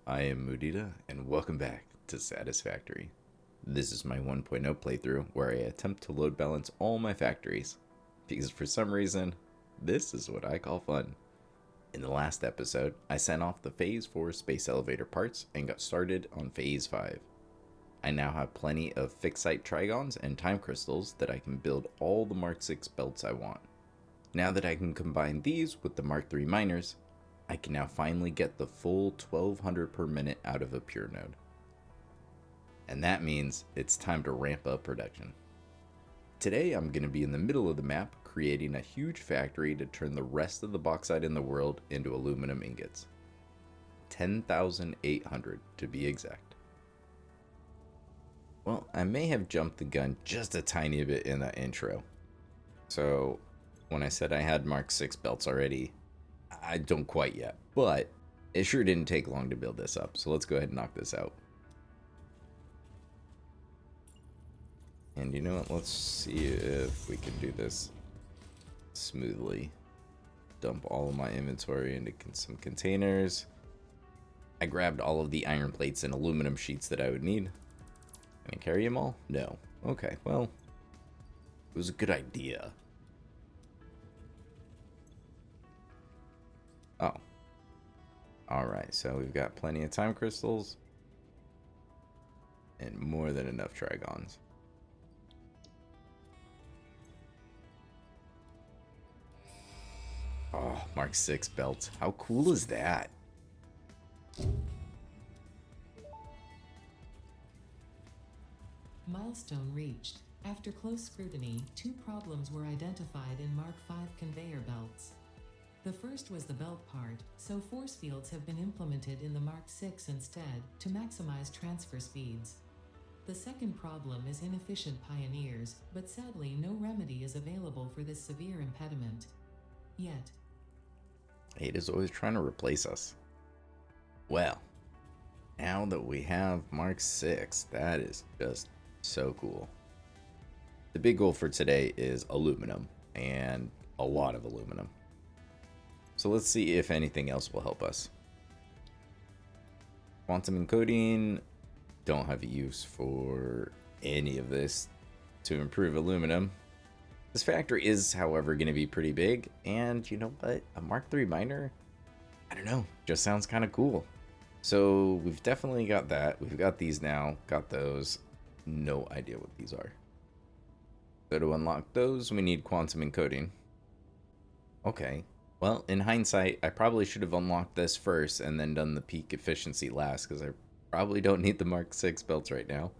I am Mudita, and welcome back to Satisfactory. This is my 1.0 playthrough where I attempt to load balance all my factories, because for some reason, this is what I call fun. In the last episode, I sent off the Phase 4 space elevator parts and got started on Phase 5. I now have plenty of fixite trigons and time crystals that I can build all the Mark 6 belts I want. Now that I can combine these with the Mark 3 miners, I can now finally get the full 1200 per minute out of a pure node. And that means it's time to ramp up production. Today I'm going to be in the middle of the map creating a huge factory to turn the rest of the bauxite in the world into aluminum ingots. 10,800 to be exact. Well, I may have jumped the gun just a tiny bit in that intro. So when I said I had Mark 6 belts already, I don't quite yet, but it sure didn't take long to build this up, so let's go ahead and knock this out. And you know what, let's see if we can do this smoothly. Dump all of my inventory into some containers. I grabbed all of the iron plates and aluminum sheets that I would need. Can I carry them all? No. Okay, well, it was a good idea. Oh. Alright, so we've got plenty of time crystals. And more than enough trigons. Oh, Mark 6 belt. How cool is that? Milestone reached. After close scrutiny, two problems were identified in Mark 5 conveyor belts. The first was the belt part, so force fields have been implemented in the Mark 6 instead, to maximize transfer speeds. The second problem is inefficient pioneers, but sadly no remedy is available for this severe impediment. Yet. It is always trying to replace us. Well, now that we have Mark 6, that is just so cool. The big goal for today is aluminum, and a lot of aluminum. So let's see if anything else will help us. Quantum encoding, don't have a use for any of this to improve aluminum. This factory is, however, going to be pretty big, and you know what? A Mark III miner? I don't know, just sounds kind of cool. So we've definitely got that. We've got these now, got those. No idea what these are. So to unlock those, we need quantum encoding. Okay. Well, in hindsight, I probably should have unlocked this first and then done the peak efficiency last, because I probably don't need the Mark 6 belts right now.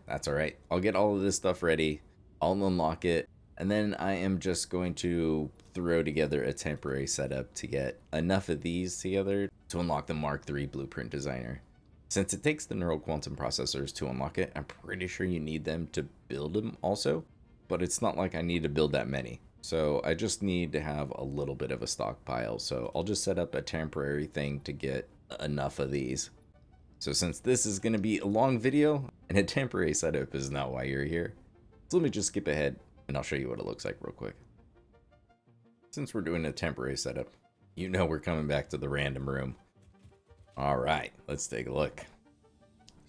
That's alright. I'll get all of this stuff ready, I'll unlock it, and then I am just going to throw together a temporary setup to get enough of these together to unlock the Mk.3 Blueprint Designer. Since it takes the Neural-Quantum Processors to unlock it, I'm pretty sure you need them to build them also, but it's not like I need to build that many. So I just need to have a little bit of a stockpile. So I'll just set up a temporary thing to get enough of these. So since this is going to be a long video and a temporary setup is not why you're here, so let me just skip ahead and I'll show you what it looks like real quick. Since we're doing a temporary setup, you know we're coming back to the random room. Alright, let's take a look.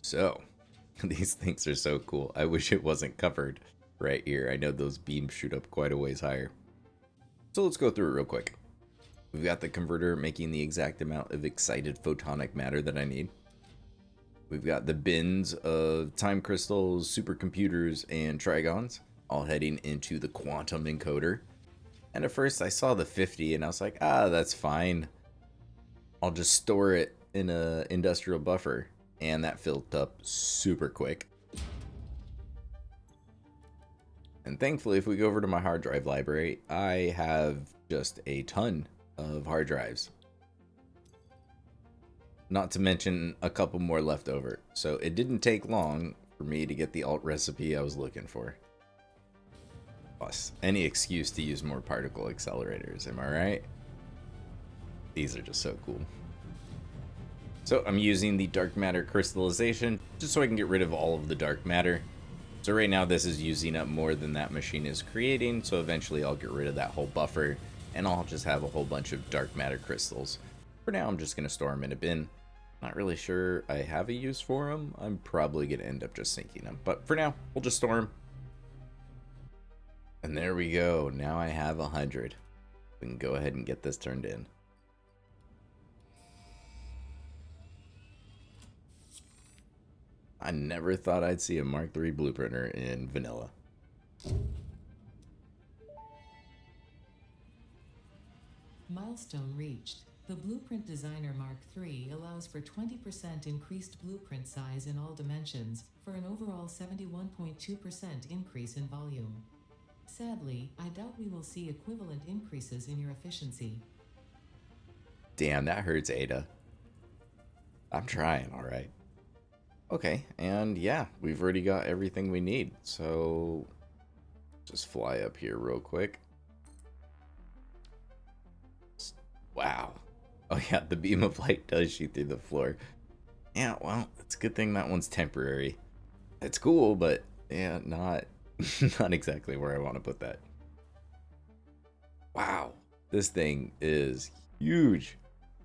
So, these things are so cool. I wish it wasn't covered right here. I know those beams shoot up quite a ways higher. So let's go through it real quick. We've got the converter making the exact amount of excited photonic matter that I need. We've got the bins of time crystals, supercomputers, and trigons, all heading into the quantum encoder. And at first I saw the 50 and I was like, that's fine. I'll just store it in a industrial buffer. And that filled up super quick. And thankfully, if we go over to my hard drive library, I have just a ton of hard drives. Not to mention a couple more left over. So it didn't take long for me to get the alt recipe I was looking for. Plus, any excuse to use more particle accelerators, am I right? These are just so cool. So I'm using the dark matter crystallization just so I can get rid of all of the dark matter. So right now this is using up more than that machine is creating, so eventually I'll get rid of that whole buffer and I'll just have a whole bunch of dark matter crystals. For now I'm just going to store them in a bin. Not really sure I have a use for them. I'm probably going to end up just sinking them. But for now, we'll just store them. And there we go. Now I have 100. We can go ahead and get this turned in. I never thought I'd see a Mark 3 blueprinter in vanilla. Milestone reached. The Blueprint Designer Mark III allows for 20% increased blueprint size in all dimensions, for an overall 71.2% increase in volume. Sadly, I doubt we will see equivalent increases in your efficiency. Damn, that hurts, Ada. I'm trying, alright. Okay, and yeah, we've already got everything we need, so just fly up here real quick. Wow. Oh yeah, the beam of light does shoot through the floor. Yeah, well, it's a good thing that one's temporary. It's cool, but yeah, not not exactly where I want to put that. Wow, this thing is huge.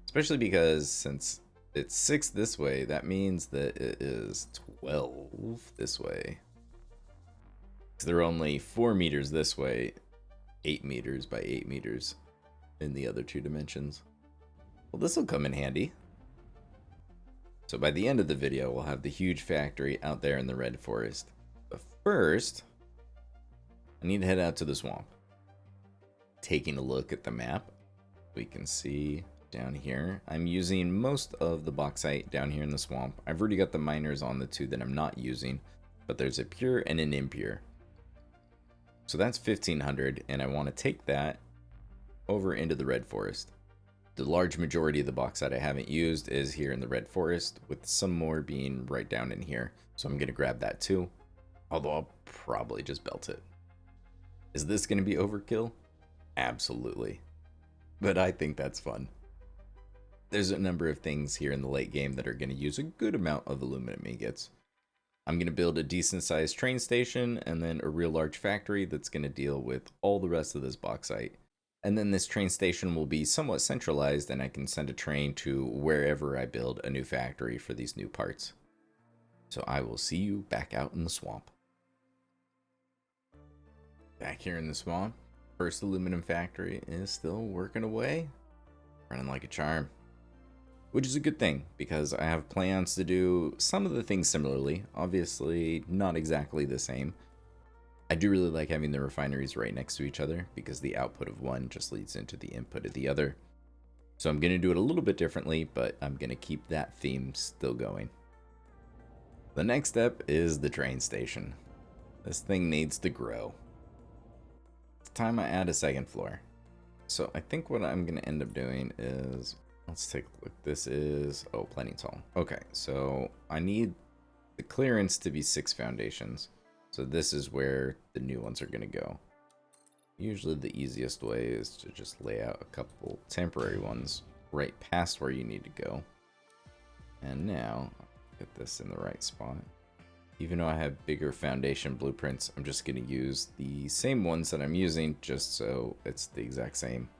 Especially because since it's 6 this way, that means that it is 12 this way. Because they're only 4 meters this way, 8 meters by 8 meters in the other 2 dimensions. Well, this will come in handy. So by the end of the video, we'll have the huge factory out there in the red forest. But first, I need to head out to the swamp. Taking a look at the map, we can see down here, I'm using most of the bauxite down here in the swamp. I've already got the miners on the 2 that I'm not using, but there's a pure and an impure. So that's 1500, and I want to take that over into the red forest. The large majority of the bauxite I haven't used is here in the red forest, with some more being right down in here. So I'm going to grab that too, although I'll probably just belt it. Is this going to be overkill? Absolutely. But I think that's fun. There's a number of things here in the late game that are going to use a good amount of aluminum ingots. I'm going to build a decent sized train station and then a real large factory that's going to deal with all the rest of this bauxite. And then this train station will be somewhat centralized, and I can send a train to wherever I build a new factory for these new parts. So I will see you back out in the swamp. Back here in the swamp, first aluminum factory is still working away, running like a charm. Which is a good thing, because I have plans to do some of the things similarly, obviously not exactly the same. I do really like having the refineries right next to each other, because the output of one just leads into the input of the other. So I'm going to do it a little bit differently, but I'm going to keep that theme still going. The next step is the train station. This thing needs to grow. It's time I add a second floor. So I think what I'm going to end up doing is, let's take a look. This is, oh, plenty tall. Okay, so I need the clearance to be 6 foundations. So this is where the new ones are going to go. Usually the easiest way is to just lay out a couple temporary ones right past where you need to go. And now, I'll get this in the right spot. Even though I have bigger foundation blueprints, I'm just going to use the same ones that I'm using just so it's the exact same.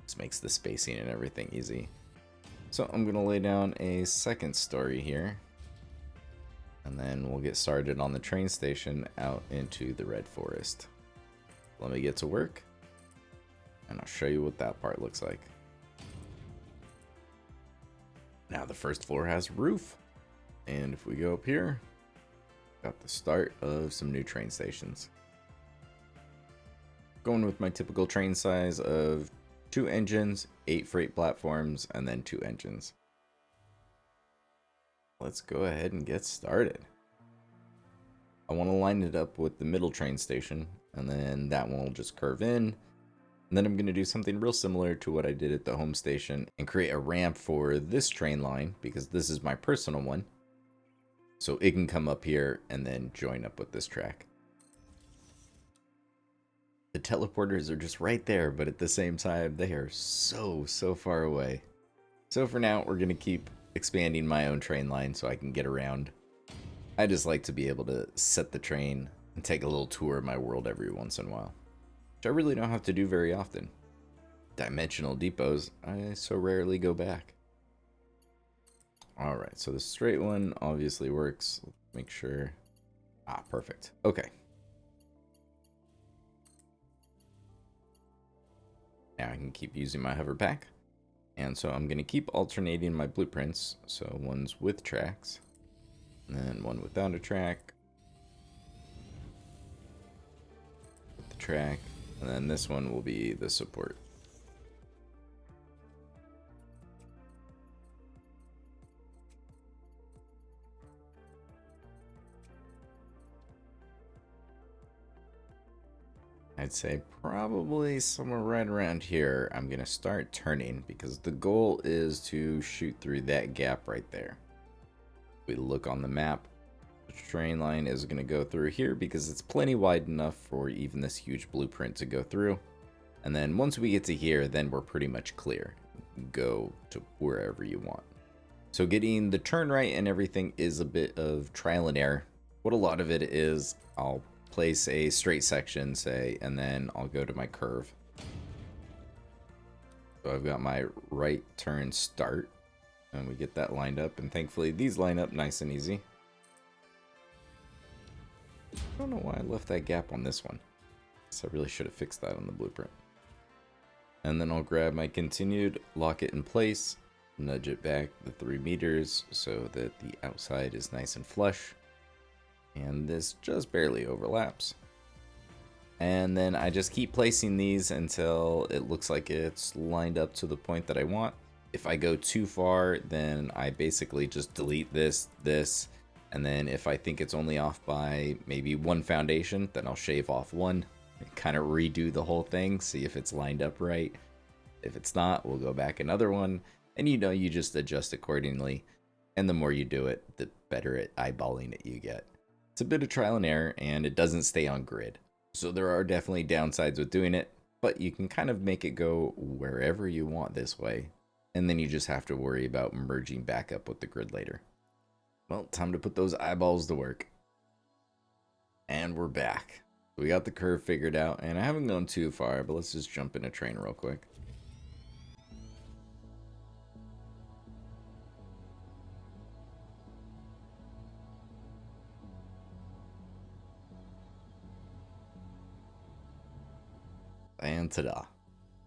This makes the spacing and everything easy. So I'm going to lay down a second story here. And then we'll get started on the train station out into the red forest. Let me get to work, and I'll show you what that part looks like. Now the first floor has a roof, and if we go up here, got the start of some new train stations. Going with my typical train size of 2 engines, 8 freight platforms, and then 2 engines. Let's go ahead and get started. I want to line it up with the middle train station, and then that one will just curve in. And then I'm going to do something real similar to what I did at the home station and create a ramp for this train line, because this is my personal one. So it can come up here and then join up with this track. The teleporters are just right there, but at the same time, they are so far away. So for now, we're going to keep expanding my own train line so I can get around. I just like to be able to set the train and take a little tour of my world every once in a while, which I really don't have to do very often. Dimensional depots, I so rarely go back. All right, so the straight one obviously works. Let's make sure. Ah, perfect. Okay. Now I can keep using my hover pack. And so I'm going to keep alternating my blueprints. So one's with tracks, and then one without a track, with the track, and then this one will be the support. I'd say probably somewhere right around here I'm going to start turning, because the goal is to shoot through that gap right there. We look on the map, the train line is going to go through here because it's plenty wide enough for even this huge blueprint to go through. And then once we get to here, then we're pretty much clear. Go to wherever you want. So getting the turn right and everything is a bit of trial and error. What a lot of it is, I'll place a straight section, say, and then I'll go to my curve. So I've got my right turn start, and we get that lined up, and thankfully these line up nice and easy. I don't know why I left that gap on this one. So I really should have fixed that on the blueprint. And then I'll grab my continued, lock it in place, nudge it back the 3 meters so that the outside is nice and flush. And this just barely overlaps. And then I just keep placing these until it looks like it's lined up to the point that I want. If I go too far, then I basically just delete this, and then if I think it's only off by maybe one foundation, then I'll shave off one and kind of redo the whole thing, see if it's lined up right. If it's not, we'll go back another one, and you just adjust accordingly. And the more you do it, the better at eyeballing it you get. It's a bit of trial and error, and it doesn't stay on grid. So there are definitely downsides with doing it, but you can kind of make it go wherever you want this way. And then you just have to worry about merging back up with the grid later. Well, time to put those eyeballs to work. And we're back. We got the curve figured out, and I haven't gone too far, but let's just jump in a train real quick. And ta-da.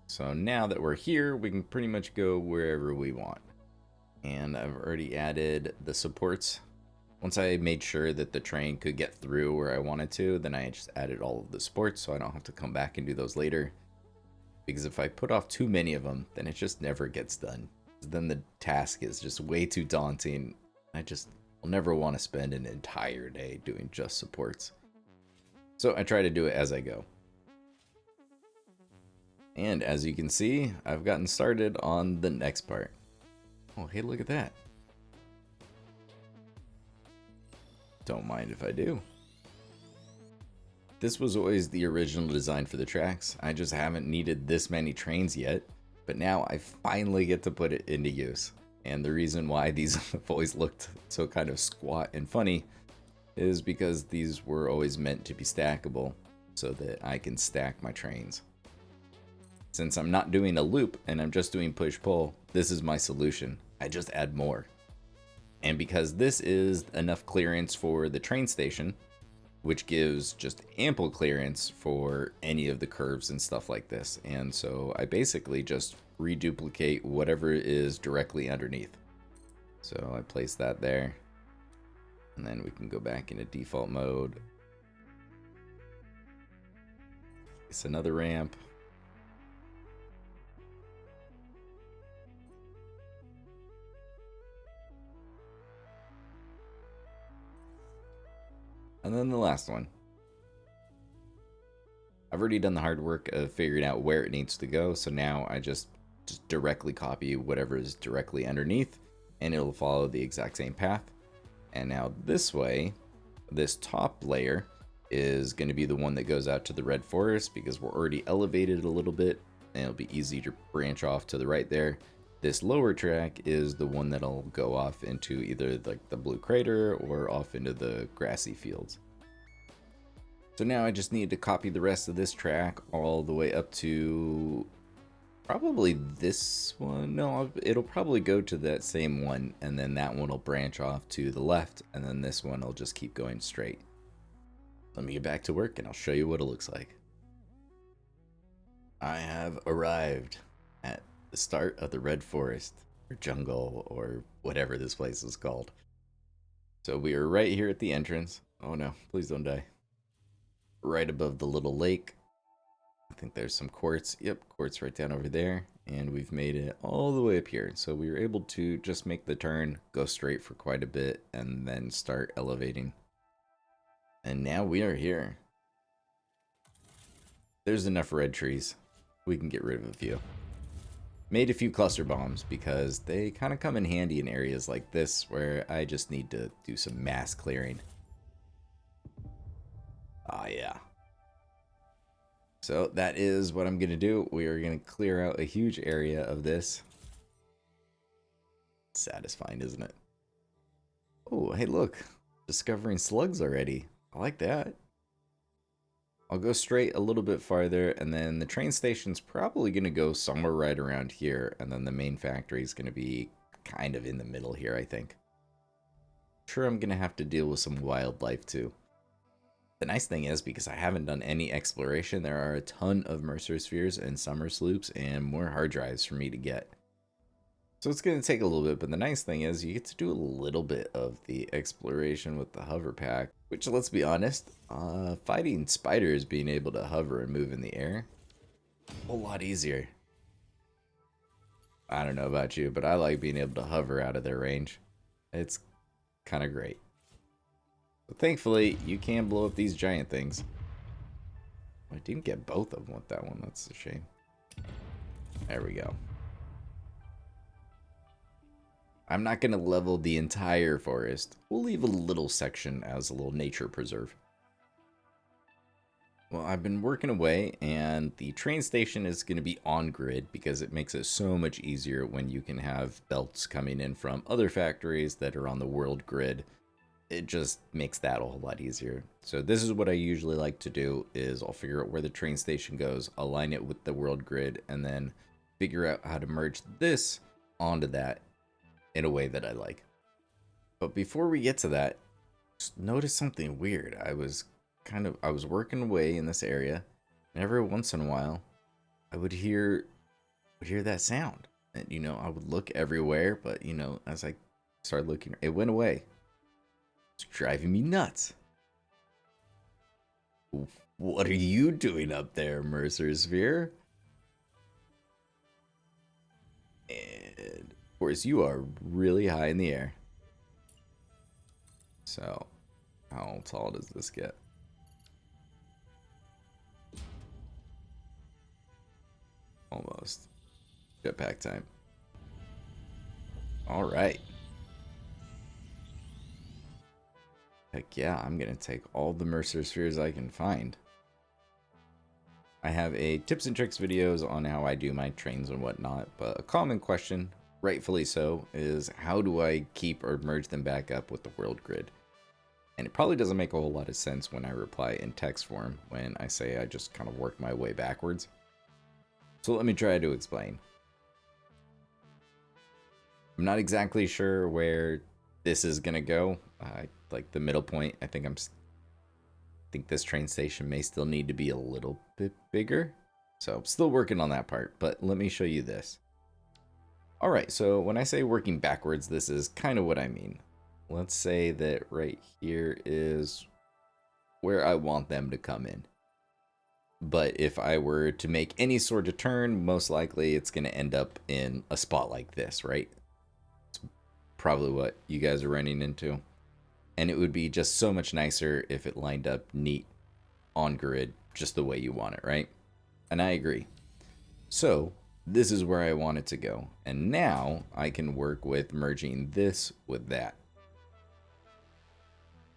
So now that we're here, we can pretty much go wherever we want. And I've already added the supports. Once I made sure that the train could get through where I wanted to, then I just added all of the supports so I don't have to come back and do those later. Because if I put off too many of them, then it just never gets done. Then the task is just way too daunting. I'll never want to spend an entire day doing just supports. So I try to do it as I go. And as you can see, I've gotten started on the next part. Oh, hey, look at that. Don't mind if I do. This was always the original design for the tracks. I just haven't needed this many trains yet, but now I finally get to put it into use. And the reason why these have always looked so kind of squat and funny is because these were always meant to be stackable so that I can stack my trains. Since I'm not doing a loop and I'm just doing push-pull, this is my solution. I just add more. And because this is enough clearance for the train station, which gives just ample clearance for any of the curves and stuff like this. And so I basically just reduplicate whatever is directly underneath. So I place that there. And then we can go back into default mode. It's another ramp. And then the last one. I've already done the hard work of figuring out where it needs to go, so now I just directly copy whatever is directly underneath, and it'll follow the exact same path. And now this way, this top layer is going to be the one that goes out to the red forest because we're already elevated a little bit, and it'll be easy to branch off to the right there. This lower track is the one that'll go off into either like the blue crater or off into the grassy fields. So now I just need to copy the rest of this track all the way up to Probably this one. No, it'll probably go to that same one, and then that one will branch off to the left, and then this one will just keep going straight. Let me get back to work, and I'll show you what it looks like. I have arrived at the start of the Red Forest, or jungle, or whatever this place is called. So we are right here at the entrance. Oh no, please don't die. Right above the little lake. I think there's some quartz. Yep, quartz right down over there. And we've made it all the way up here. So we were able to just make the turn, go straight for quite a bit, and then start elevating. And now we are here. There's enough red trees. We can get rid of a few. Made a few cluster bombs because they kind of come in handy in areas like this where I just need to do some mass clearing. Ah, yeah. So that is what I'm going to do. We are going to clear out a huge area of this. Satisfying, isn't it? Oh, hey, look. Discovering slugs already. I like that. I'll go straight a little bit farther, and then the train station's probably going to go somewhere right around here, and then the main factory is going to be kind of in the middle here, I think. Sure, I'm going to have to deal with some wildlife, too. The nice thing is, because I haven't done any exploration, there are a ton of Mercer spheres and summer sloops and more hard drives for me to get. So it's going to take a little bit, but the nice thing is you get to do a little bit of the exploration with the hover pack, which, let's be honest, fighting spiders being able to hover and move in the air, a whole lot easier. I don't know about you, but I like being able to hover out of their range. It's kind of great. But thankfully, you can blow up these giant things. I didn't get both of them with that one. That's a shame. There we go. I'm not going to level the entire forest. We'll leave a little section as a little nature preserve. Well, I've been working away, and the train station is going to be on grid because it makes it so much easier when you can have belts coming in from other factories that are on the world grid. It just makes that a whole lot easier. So this is what I usually like to do is I'll figure out where the train station goes, align it with the world grid, and then figure out how to merge this onto that in a way that I like. But before we get to that, just notice something weird. I was working away in this area, and every once in a while I would hear that sound. And I would look everywhere, but as I started looking, it went away. It's driving me nuts. What are you doing up there, Mercer Sphere? And of course, you are really high in the air. So, how tall does this get? Almost. Jetpack time. All right. Heck yeah, I'm going to take all the Mercer spheres I can find. I have a tips and tricks videos on how I do my trains and whatnot, but a common question, rightfully so, is how do I keep or merge them back up with the world grid? And it probably doesn't make a whole lot of sense when I reply in text form when I say I just kind of work my way backwards. So let me try to explain. I'm not exactly sure where this is going to go. Like the middle point, I think this train station may still need to be a little bit bigger. So I'm still working on that part, but let me show you this. All right, so when I say working backwards, this is kind of what I mean. Let's say that right here is where I want them to come in. But if I were to make any sort of turn, most likely it's going to end up in a spot like this, right? It's probably what you guys are running into. And it would be just so much nicer if it lined up neat on grid just the way you want it, right? And I agree. So this is where I want it to go. And now I can work with merging this with that.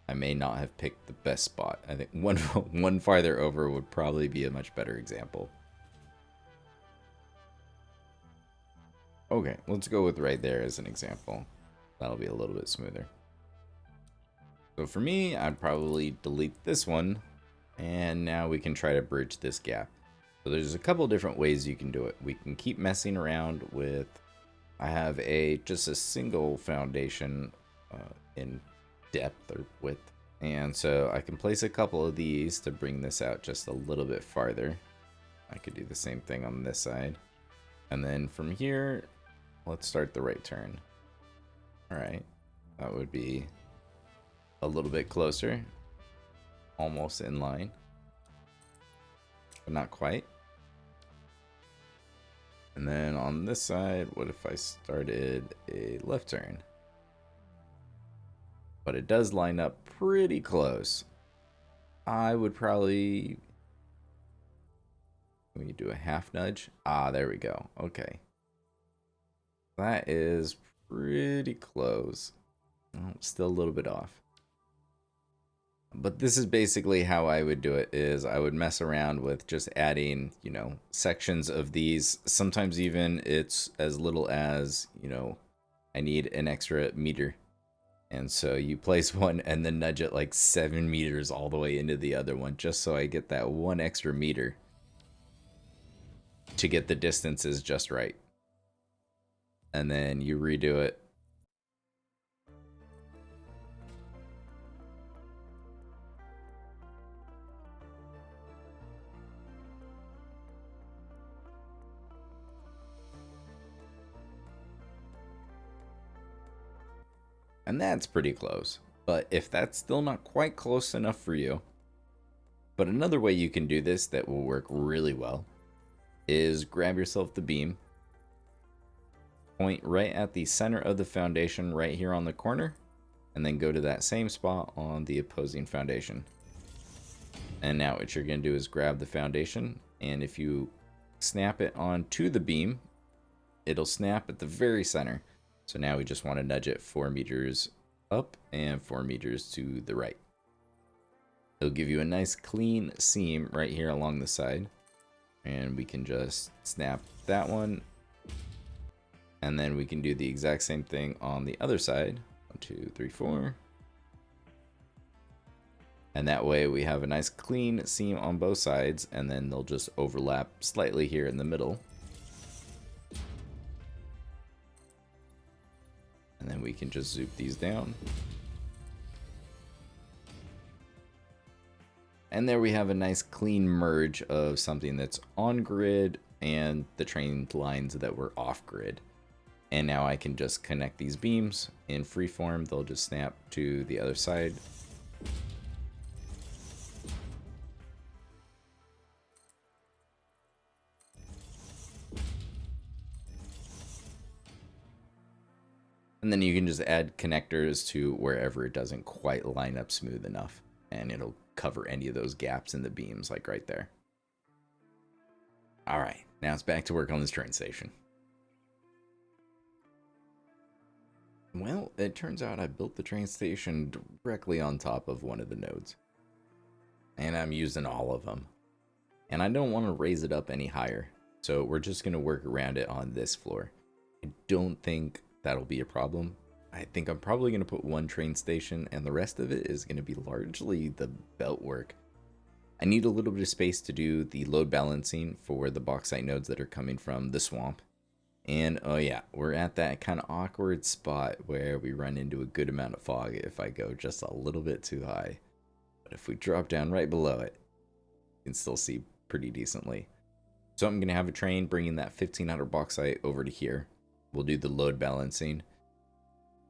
I may not have picked the best spot. I think one farther over would probably be a much better example. Okay, let's go with right there as an example. That'll be a little bit smoother. So for me, I'd probably delete this one, and now we can try to bridge this gap. So there's a couple different ways you can do it. We can keep messing around with, I have just a single foundation in depth or width. And so I can place a couple of these to bring this out just a little bit farther. I could do the same thing on this side. And then from here, let's start the right turn. All right, that would be a little bit closer, almost in line, but not quite. And then on this side, what if I started a left turn? But it does line up pretty close. I would probably, let me do a half nudge. Ah, there we go. Okay. That is pretty close. Oh, still a little bit off. But this is basically how I would do it, is I would mess around with just adding, you know, sections of these. Sometimes even it's as little as, you know, I need an extra meter. And so you place one and then nudge it like 7 meters all the way into the other one, just so I get that 1 extra meter to get the distances just right. And then you redo it. And that's pretty close. But if that's still not quite close enough for you, but another way you can do this that will work really well is grab yourself the beam, point right at the center of the foundation right here on the corner, and then go to that same spot on the opposing foundation. And now what you're going to do is grab the foundation, and if you snap it onto the beam, it'll snap at the very center. So now we just want to nudge it 4 meters up and 4 meters to the right. It'll give you a nice clean seam right here along the side. And we can just snap that one. And then we can do the exact same thing on the other side. 1, 2, 3, 4. And that way we have a nice clean seam on both sides, and then they'll just overlap slightly here in the middle. And then we can just zoop these down. And there we have a nice clean merge of something that's on grid and the train lines that were off grid. And now I can just connect these beams in freeform. They'll just snap to the other side. And then you can just add connectors to wherever it doesn't quite line up smooth enough. And it'll cover any of those gaps in the beams, like right there. All right, now it's back to work on this train station. Well, it turns out I built the train station directly on top of one of the nodes. And I'm using all of them. And I don't want to raise it up any higher. So we're just going to work around it on this floor. I don't think that'll be a problem. I think I'm probably going to put one train station, and the rest of it is going to be largely the belt work. I need a little bit of space to do the load balancing for the bauxite nodes that are coming from the swamp. And oh yeah, we're at that kind of awkward spot where we run into a good amount of fog if I go just a little bit too high. But if we drop down right below it, you can still see pretty decently. So I'm going to have a train bringing that 1500 bauxite over to here. We'll do the load balancing.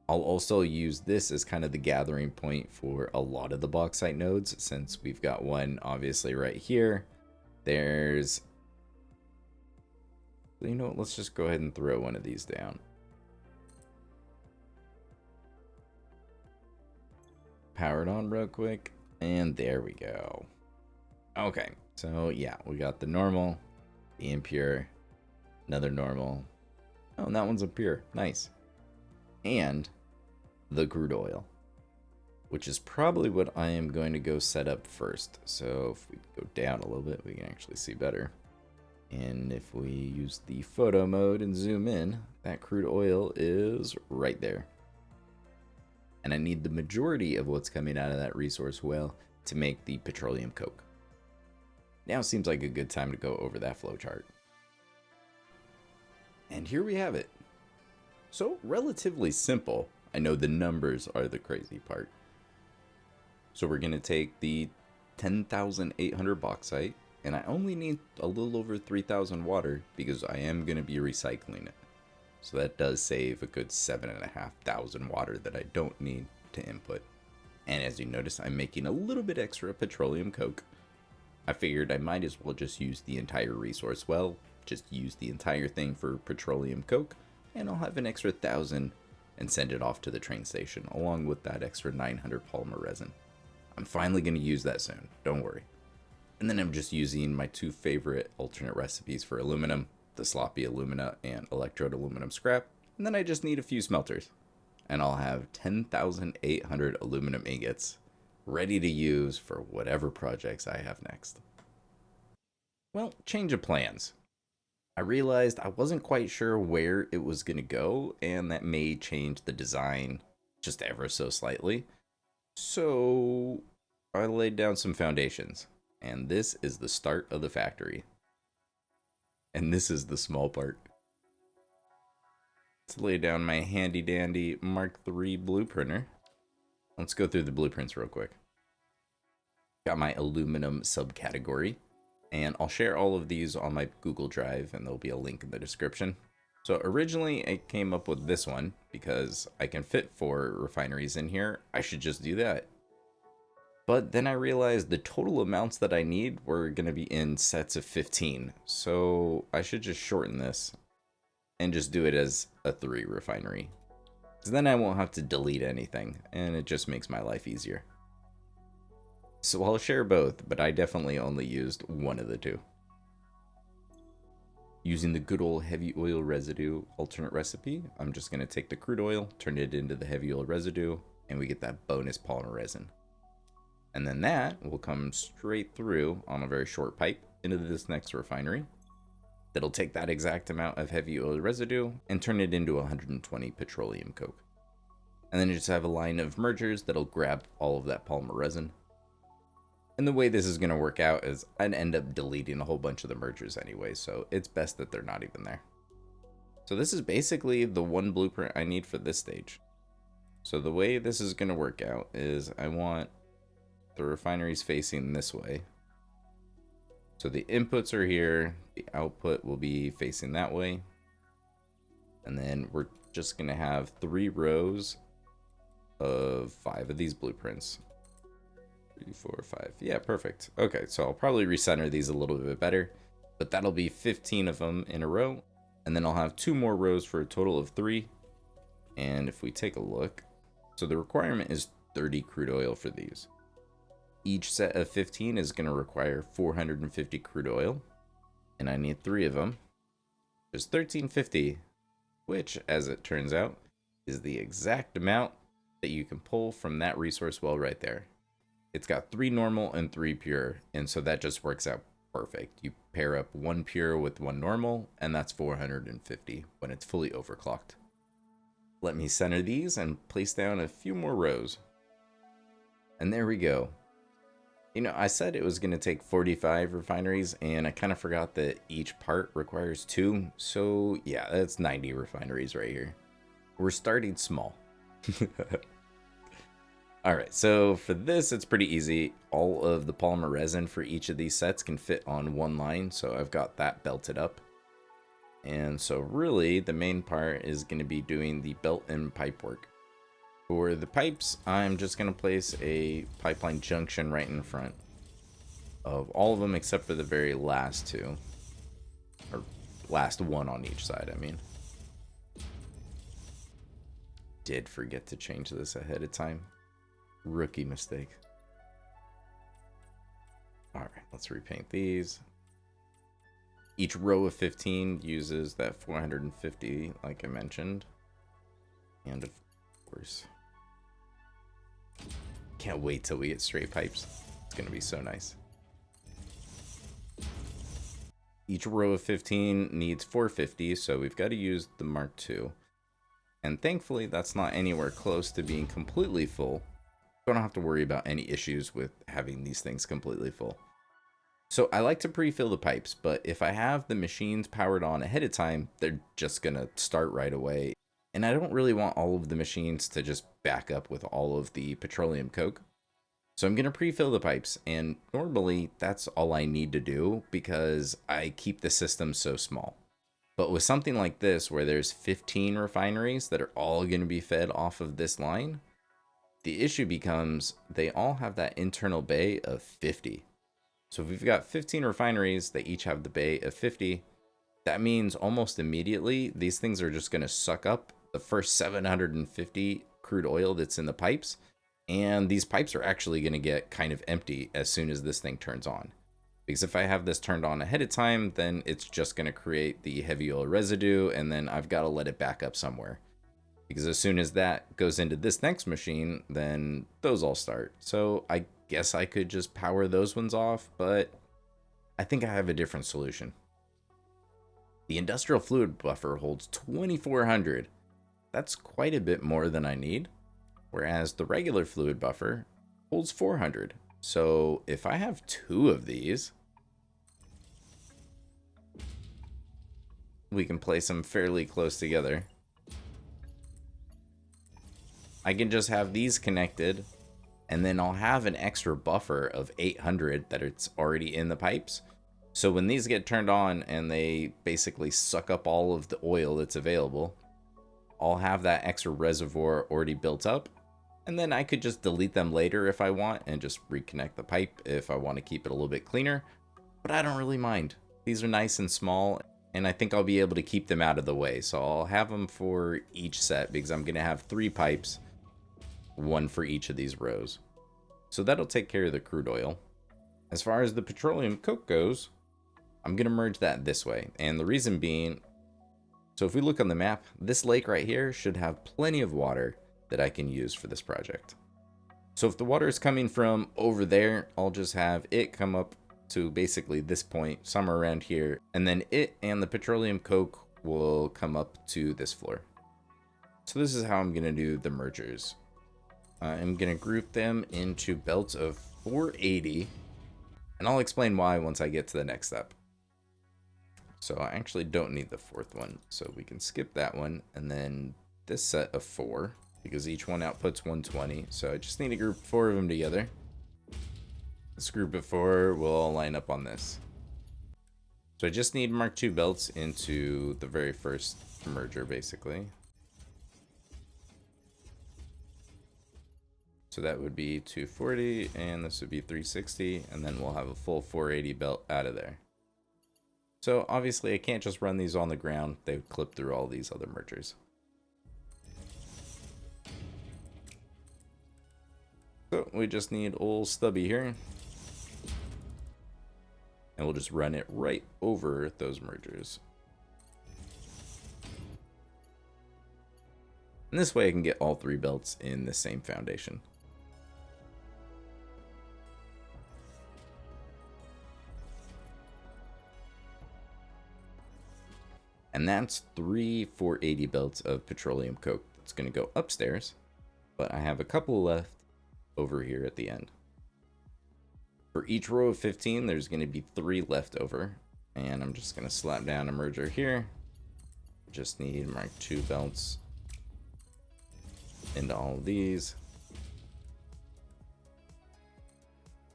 I'll also use this as kind of the gathering point for a lot of the bauxite nodes, since we've got one obviously right here. There's, you know what, let's just go ahead and throw one of these down. Power it on real quick, and there we go. Okay, so yeah, we got the normal, the impure, another normal. Oh, and that one's a pure. Nice. And the crude oil, which is probably what I am going to go set up first. So if we go down a little bit, we can actually see better. And if we use the photo mode and zoom in, that crude oil is right there. And I need the majority of what's coming out of that resource well to make the petroleum coke. Now seems like a good time to go over that flowchart. And here we have it. So relatively simple. I know the numbers are the crazy part. So we're going to take the 10,800 bauxite, and I only need a little over 3,000 water because I am going to be recycling it. So that does save a good 7,500 water that I don't need to input. And as you notice, I'm making a little bit extra petroleum coke. I figured I might as well just use the entire resource well, just use the entire thing for petroleum coke, and I'll have an extra 1,000 and send it off to the train station along with that extra 900 polymer resin. I'm finally going to use that soon, don't worry. And then I'm just using my two favorite alternate recipes for aluminum, the sloppy alumina and electrode aluminum scrap, and then I just need a few smelters. And I'll have 10,800 aluminum ingots ready to use for whatever projects I have next. Well, change of plans. I realized I wasn't quite sure where it was going to go, and that may change the design just ever so slightly. So I laid down some foundations, and this is the start of the factory. And this is the small part. Let's lay down my handy dandy Mk.3 blueprinter. Let's go through the blueprints real quick. Got my aluminum subcategory, and I'll share all of these on my Google Drive, and there'll be a link in the description. So originally I came up with this one because I can fit 4 refineries in here. I should just do that. But then I realized the total amounts that I need were going to be in sets of 15. So I should just shorten this and just do it as a 3 refinery. So then I won't have to delete anything, and it just makes my life easier. So I'll share both, but I definitely only used one of the two. Using the good old heavy oil residue alternate recipe, I'm just going to take the crude oil, turn it into the heavy oil residue, and we get that bonus polymer resin. And then that will come straight through on a very short pipe into this next refinery. That'll take that exact amount of heavy oil residue and turn it into 120 petroleum coke. And then you just have a line of mergers that'll grab all of that polymer resin. And the way this is going to work out is I'd end up deleting a whole bunch of the mergers anyway, so it's best that they're not even there. So this is basically the one blueprint I need for this stage. So the way this is going to work out is I want the refineries facing this way. So the inputs are here, the output will be facing that way. And then we're just going to have 3 rows of 5 of these blueprints. 3, 4, 5. Yeah, perfect. Okay, so I'll probably recenter these a little bit better, but that'll be 15 of them in a row. And then I'll have 2 more rows for a total of 3. And if we take a look, so the requirement is 30 crude oil for these. Each set of 15 is going to require 450 crude oil, and I need 3 of them. There's 1350, which, as it turns out, is the exact amount that you can pull from that resource well right there. It's got 3 normal and 3 pure, and so that just works out perfect. You pair up 1 pure with 1 normal, and that's 450 when it's fully overclocked. Let me center these and place down a few more rows. And there we go. You know, I said it was going to take 45 refineries, and I kind of forgot that each part requires 2. So yeah, that's 90 refineries right here. We're starting small. Alright, so for this, it's pretty easy. All of the polymer resin for each of these sets can fit on one line, so I've got that belted up. And so really, the main part is going to be doing the belt and pipe work. For the pipes, I'm just going to place a pipeline junction right in front of all of them except for the very last 2. Or last 1 on each side, I mean. Did forget to change this ahead of time. Rookie mistake. Alright, let's repaint these. Each row of 15 uses that 450, like I mentioned. And of course, can't wait till we get straight pipes. It's going to be so nice. Each row of 15 needs 450, so we've got to use the Mark II. And thankfully, that's not anywhere close to being completely full. So I don't have to worry about any issues with having these things completely full. So I like to pre-fill the pipes, but if I have the machines powered on ahead of time, they're just gonna start right away. And I don't really want all of the machines to just back up with all of the petroleum coke. So I'm gonna pre-fill the pipes, and normally that's all I need to do because I keep the system so small. But with something like this, where there's 15 refineries that are all gonna be fed off of this line, the issue becomes they all have that internal bay of 50. So if we've got 15 refineries, they each have the bay of 50. That means almost immediately, these things are just going to suck up the first 750 crude oil that's in the pipes. And these pipes are actually going to get kind of empty as soon as this thing turns on. Because if I have this turned on ahead of time, then it's just going to create the heavy oil residue, and then I've got to let it back up somewhere. Because as soon as that goes into this next machine, then those all start. So I guess I could just power those ones off, but I think I have a different solution. The industrial fluid buffer holds 2400. That's quite a bit more than I need, whereas the regular fluid buffer holds 400. So if I have two of these, we can place them fairly close together. I can just have these connected, and then I'll have an extra buffer of 800 that it's already in the pipes. So when these get turned on and they basically suck up all of the oil that's available, I'll have that extra reservoir already built up, and then I could just delete them later if I want and just reconnect the pipe if I want to keep it a little bit cleaner. But I don't really mind. These are nice and small, and I think I'll be able to keep them out of the way. So I'll have them for each set because I'm going to have 3 pipes, one for each of these rows. So that'll take care of the crude oil. As far as the petroleum coke goes, I'm going to merge that this way. And the reason being, so if we look on the map, this lake right here should have plenty of water that I can use for this project. So if the water is coming from over there, I'll just have it come up to basically this point, somewhere around here. And then it and the petroleum coke will come up to this floor. So this is how I'm going to do the mergers. I'm going to group them into belts of 480, and I'll explain why once I get to the next step. So I actually don't need the 4th one, so we can skip that one, and then this set of 4, because each one outputs 120, so I just need to group 4 of them together. This group of 4 will all line up on this. So I just need Mark II belts into the very first merger, basically. So that would be 240, and this would be 360, and then we'll have a full 480 belt out of there. So obviously I can't just run these on the ground, they would clip through all these other mergers. So we just need old Stubby here, and we'll just run it right over those mergers. And this way I can get all 3 belts in the same foundation. And that's 3 480 belts of petroleum coke that's going to go upstairs, but I have a couple left over here at the end. For each row of 15, there's going to be 3 left over, and I'm just going to slap down a merger here. Just need Mark II belts into all of these.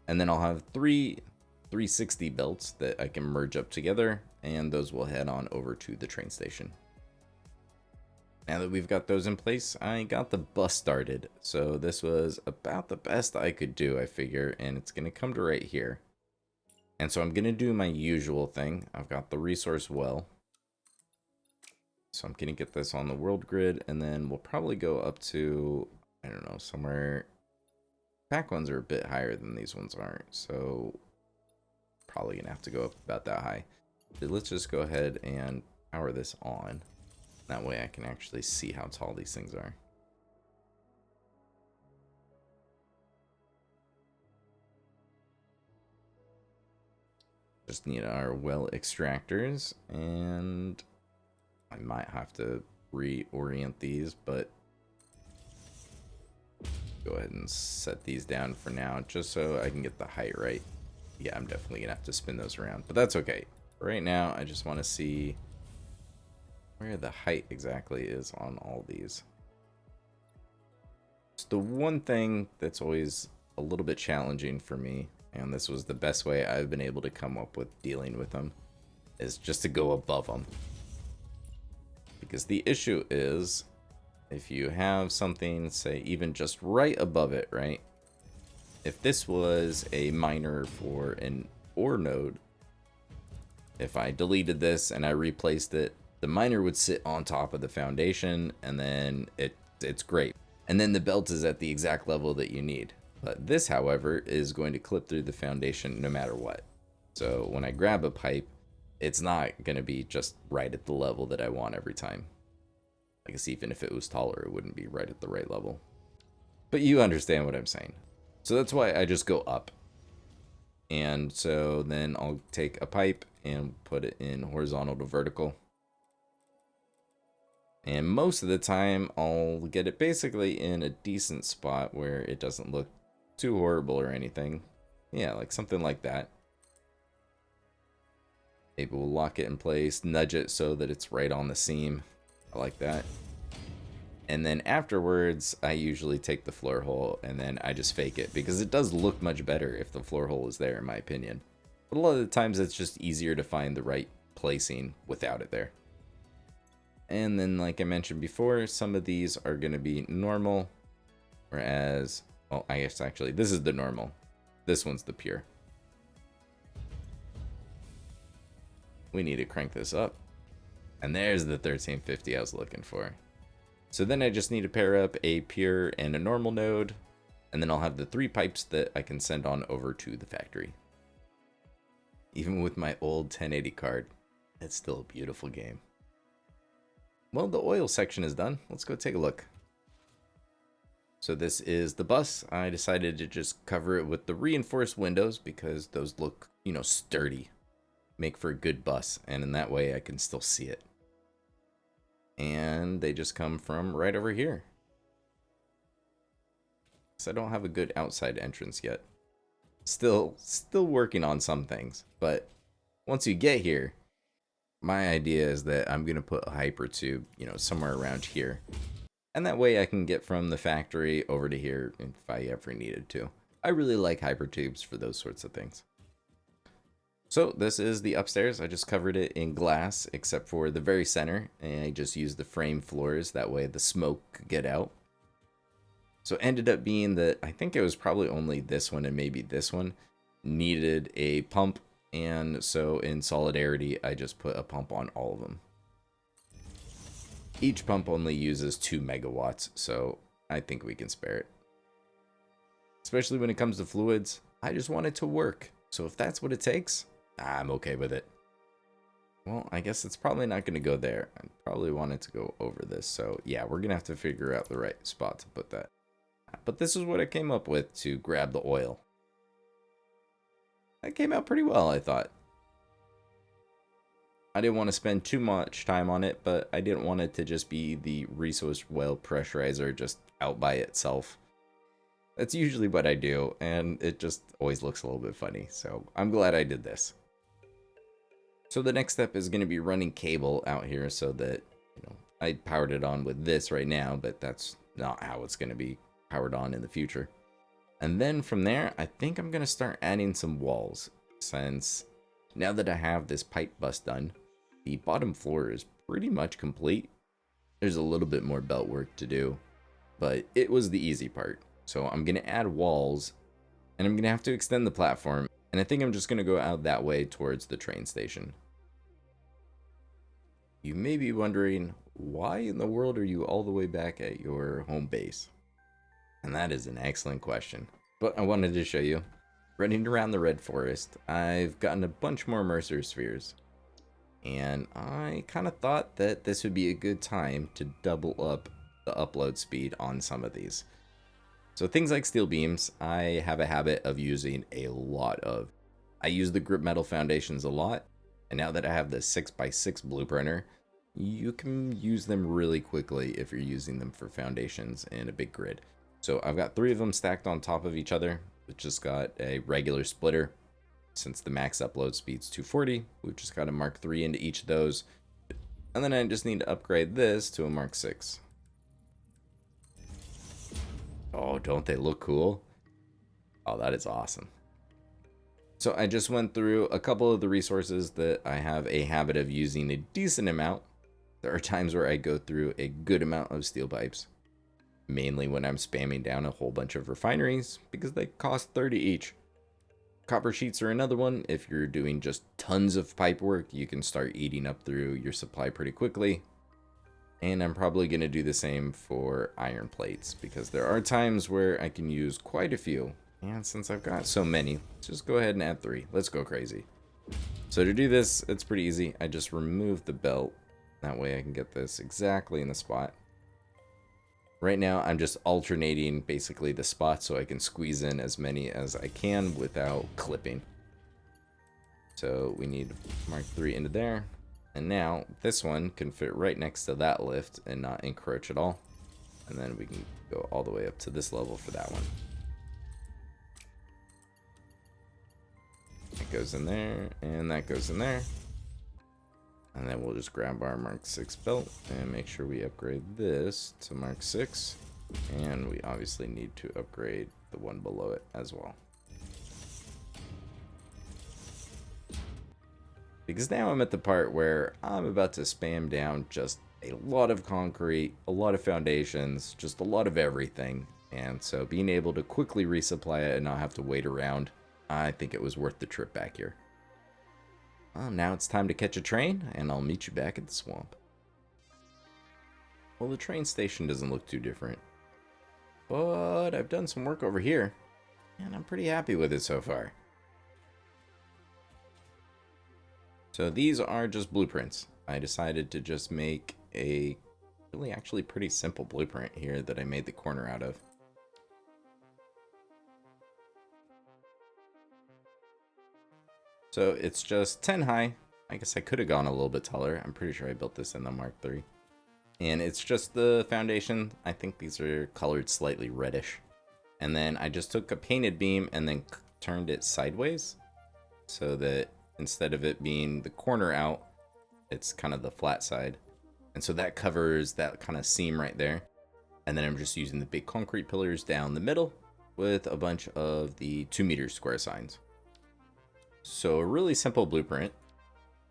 And then I'll have 3 360 belts that I can merge up together, and those will head on over to the train station. Now that we've got those in place, I got the bus started. So this was about the best I could do, I figure, and it's going to come to right here. And so I'm going to do my usual thing. I've got the resource well. So I'm going to get this on the world grid, and then we'll probably go up to, I don't know, somewhere. Pack ones are a bit higher than these ones are, so probably going to have to go up about that high. But let's just go ahead and power this on. That way I can actually see how tall these things are. Just need our well extractors, and I might have to reorient these, but go ahead and set these down for now just so I can get the height right. Yeah, I'm definitely gonna have to spin those around, but that's okay. Right now, I just want to see where the height exactly is on all these. It's the one thing that's always a little bit challenging for me, and this was the best way I've been able to come up with dealing with them, is just to go above them. Because the issue is, if you have something, say, even just right above it, right? If this was a miner for an ore node, if I deleted this and I replaced it, the miner would sit on top of the foundation, and then it's great. And then the belt is at the exact level that you need. But this, however, is going to clip through the foundation no matter what. So when I grab a pipe, it's not going to be just right at the level that I want every time. I guess even if it was taller, it wouldn't be right at the right level. But you understand what I'm saying. So that's why I just go up. And so then I'll take a pipe and put it in horizontal to vertical. And most of the time, I'll get it basically in a decent spot where it doesn't look too horrible or anything. Yeah, like something like that. Maybe we'll lock it in place, nudge it so that it's right on the seam. I like that. And then afterwards, I usually take the floor hole and then I just fake it, because it does look much better if the floor hole is there, in my opinion. But a lot of the times it's just easier to find the right placing without it there. And then, like I mentioned before, some of these are going to be normal, whereas, well, I guess actually this is the normal. This one's the pure. We need to crank this up. And there's the 1350 I was looking for. So then I just need to pair up a pure and a normal node, and then I'll have the 3 pipes that I can send on over to the factory. Even with my old 1080 card, it's still a beautiful game. Well, the oil section is done. Let's go take a look. So this is the bus. I decided to just cover it with the reinforced windows because those look, sturdy. Make for a good bus, and in that way I can still see it. And they just come from right over here. So I don't have a good outside entrance yet. Still working on some things, but once you get here, my idea is that I'm gonna put a hyper tube, somewhere around here, and that way I can get from the factory over to here if I ever needed to. I really like hyper tubes for those sorts of things. So this is the upstairs. I just covered it in glass except for the very center, and I just used the frame floors, that way the smoke could get out. So it ended up being that I think it was probably only this one and maybe this one needed a pump, and so in solidarity I just put a pump on all of them. Each pump only uses 2 megawatts, so I think we can spare it. Especially when it comes to fluids, I just want it to work. So if that's what it takes, I'm okay with it. Well, I guess it's probably not going to go there. I probably want it to go over this. So yeah, we're going to have to figure out the right spot to put that. But this is what I came up with to grab the oil. That came out pretty well, I thought. I didn't want to spend too much time on it, but I didn't want it to just be the resource well pressurizer just out by itself. That's usually what I do, and it just always looks a little bit funny, so I'm glad I did this. So the next step is going to be running cable out here so that, I powered it on with this right now, but that's not how it's going to be powered on in the future. And then from there, I think I'm going to start adding some walls, since now that I have this pipe bus done, the bottom floor is pretty much complete. There's a little bit more belt work to do, but it was the easy part. So I'm going to add walls, and I'm going to have to extend the platform, and I think I'm just going to go out that way towards the train station. You may be wondering, why in the world are you all the way back at your home base? And that is an excellent question, but I wanted to show you. Running around the red forest, I've gotten a bunch more Mercer spheres, and I kind of thought that this would be a good time to double up the upload speed on some of these. So things like steel beams, I have a habit of using a lot of. I use the grip metal foundations a lot, and now that I have the 6x6 blueprinter, you can use them really quickly if you're using them for foundations in a big grid. So I've got 3 of them stacked on top of each other. It's just got a regular splitter. since the max upload speed's 240, we've just got a Mark 3 into each of those. And then I just need to upgrade this to a Mark 6. Oh, don't they look cool? Oh, that is awesome. So I just went through a couple of the resources that I have a habit of using a decent amount. There are times where I go through a good amount of steel pipes, mainly when I'm spamming down a whole bunch of refineries because they cost 30 each. Copper sheets are another one. If you're doing just tons of pipe work, you can start eating up through your supply pretty quickly. And I'm probably going to do the same for iron plates because there are times where I can use quite a few. And since I've got so many, let's just go ahead and add 3. Let's go crazy. So to do this, it's pretty easy. I just remove the belt. That way I can get this exactly in the spot. Right now, I'm just alternating basically the spots so I can squeeze in as many as I can without clipping. So we need Mark 3 into there. And now this one can fit right next to that lift and not encroach at all. And then we can go all the way up to this level for that one. That goes in there, and that goes in there. And then we'll just grab our Mark 6 belt and make sure we upgrade this to Mark 6. And we obviously need to upgrade the one below it as well. Because now I'm at the part where I'm about to spam down just a lot of concrete, a lot of foundations, just a lot of everything. And so being able to quickly resupply it and not have to wait around, I think it was worth the trip back here. Well, now it's time to catch a train, and I'll meet you back at the swamp. Well, the train station doesn't look too different, but I've done some work over here, and I'm pretty happy with it so far. So these are just blueprints. I decided to just make a really actually pretty simple blueprint here that I made the corner out of. So it's just 10 high. I guess I could have gone a little bit taller. I'm pretty sure I built this in the Mark 3. And it's just the foundation. I think these are colored slightly reddish. And then I just took a painted beam and then turned it sideways so that instead of it being the corner out, it's kind of the flat side. And so that covers that kind of seam right there. And then I'm just using the big concrete pillars down the middle with a bunch of the 2-meter square signs. So a really simple blueprint.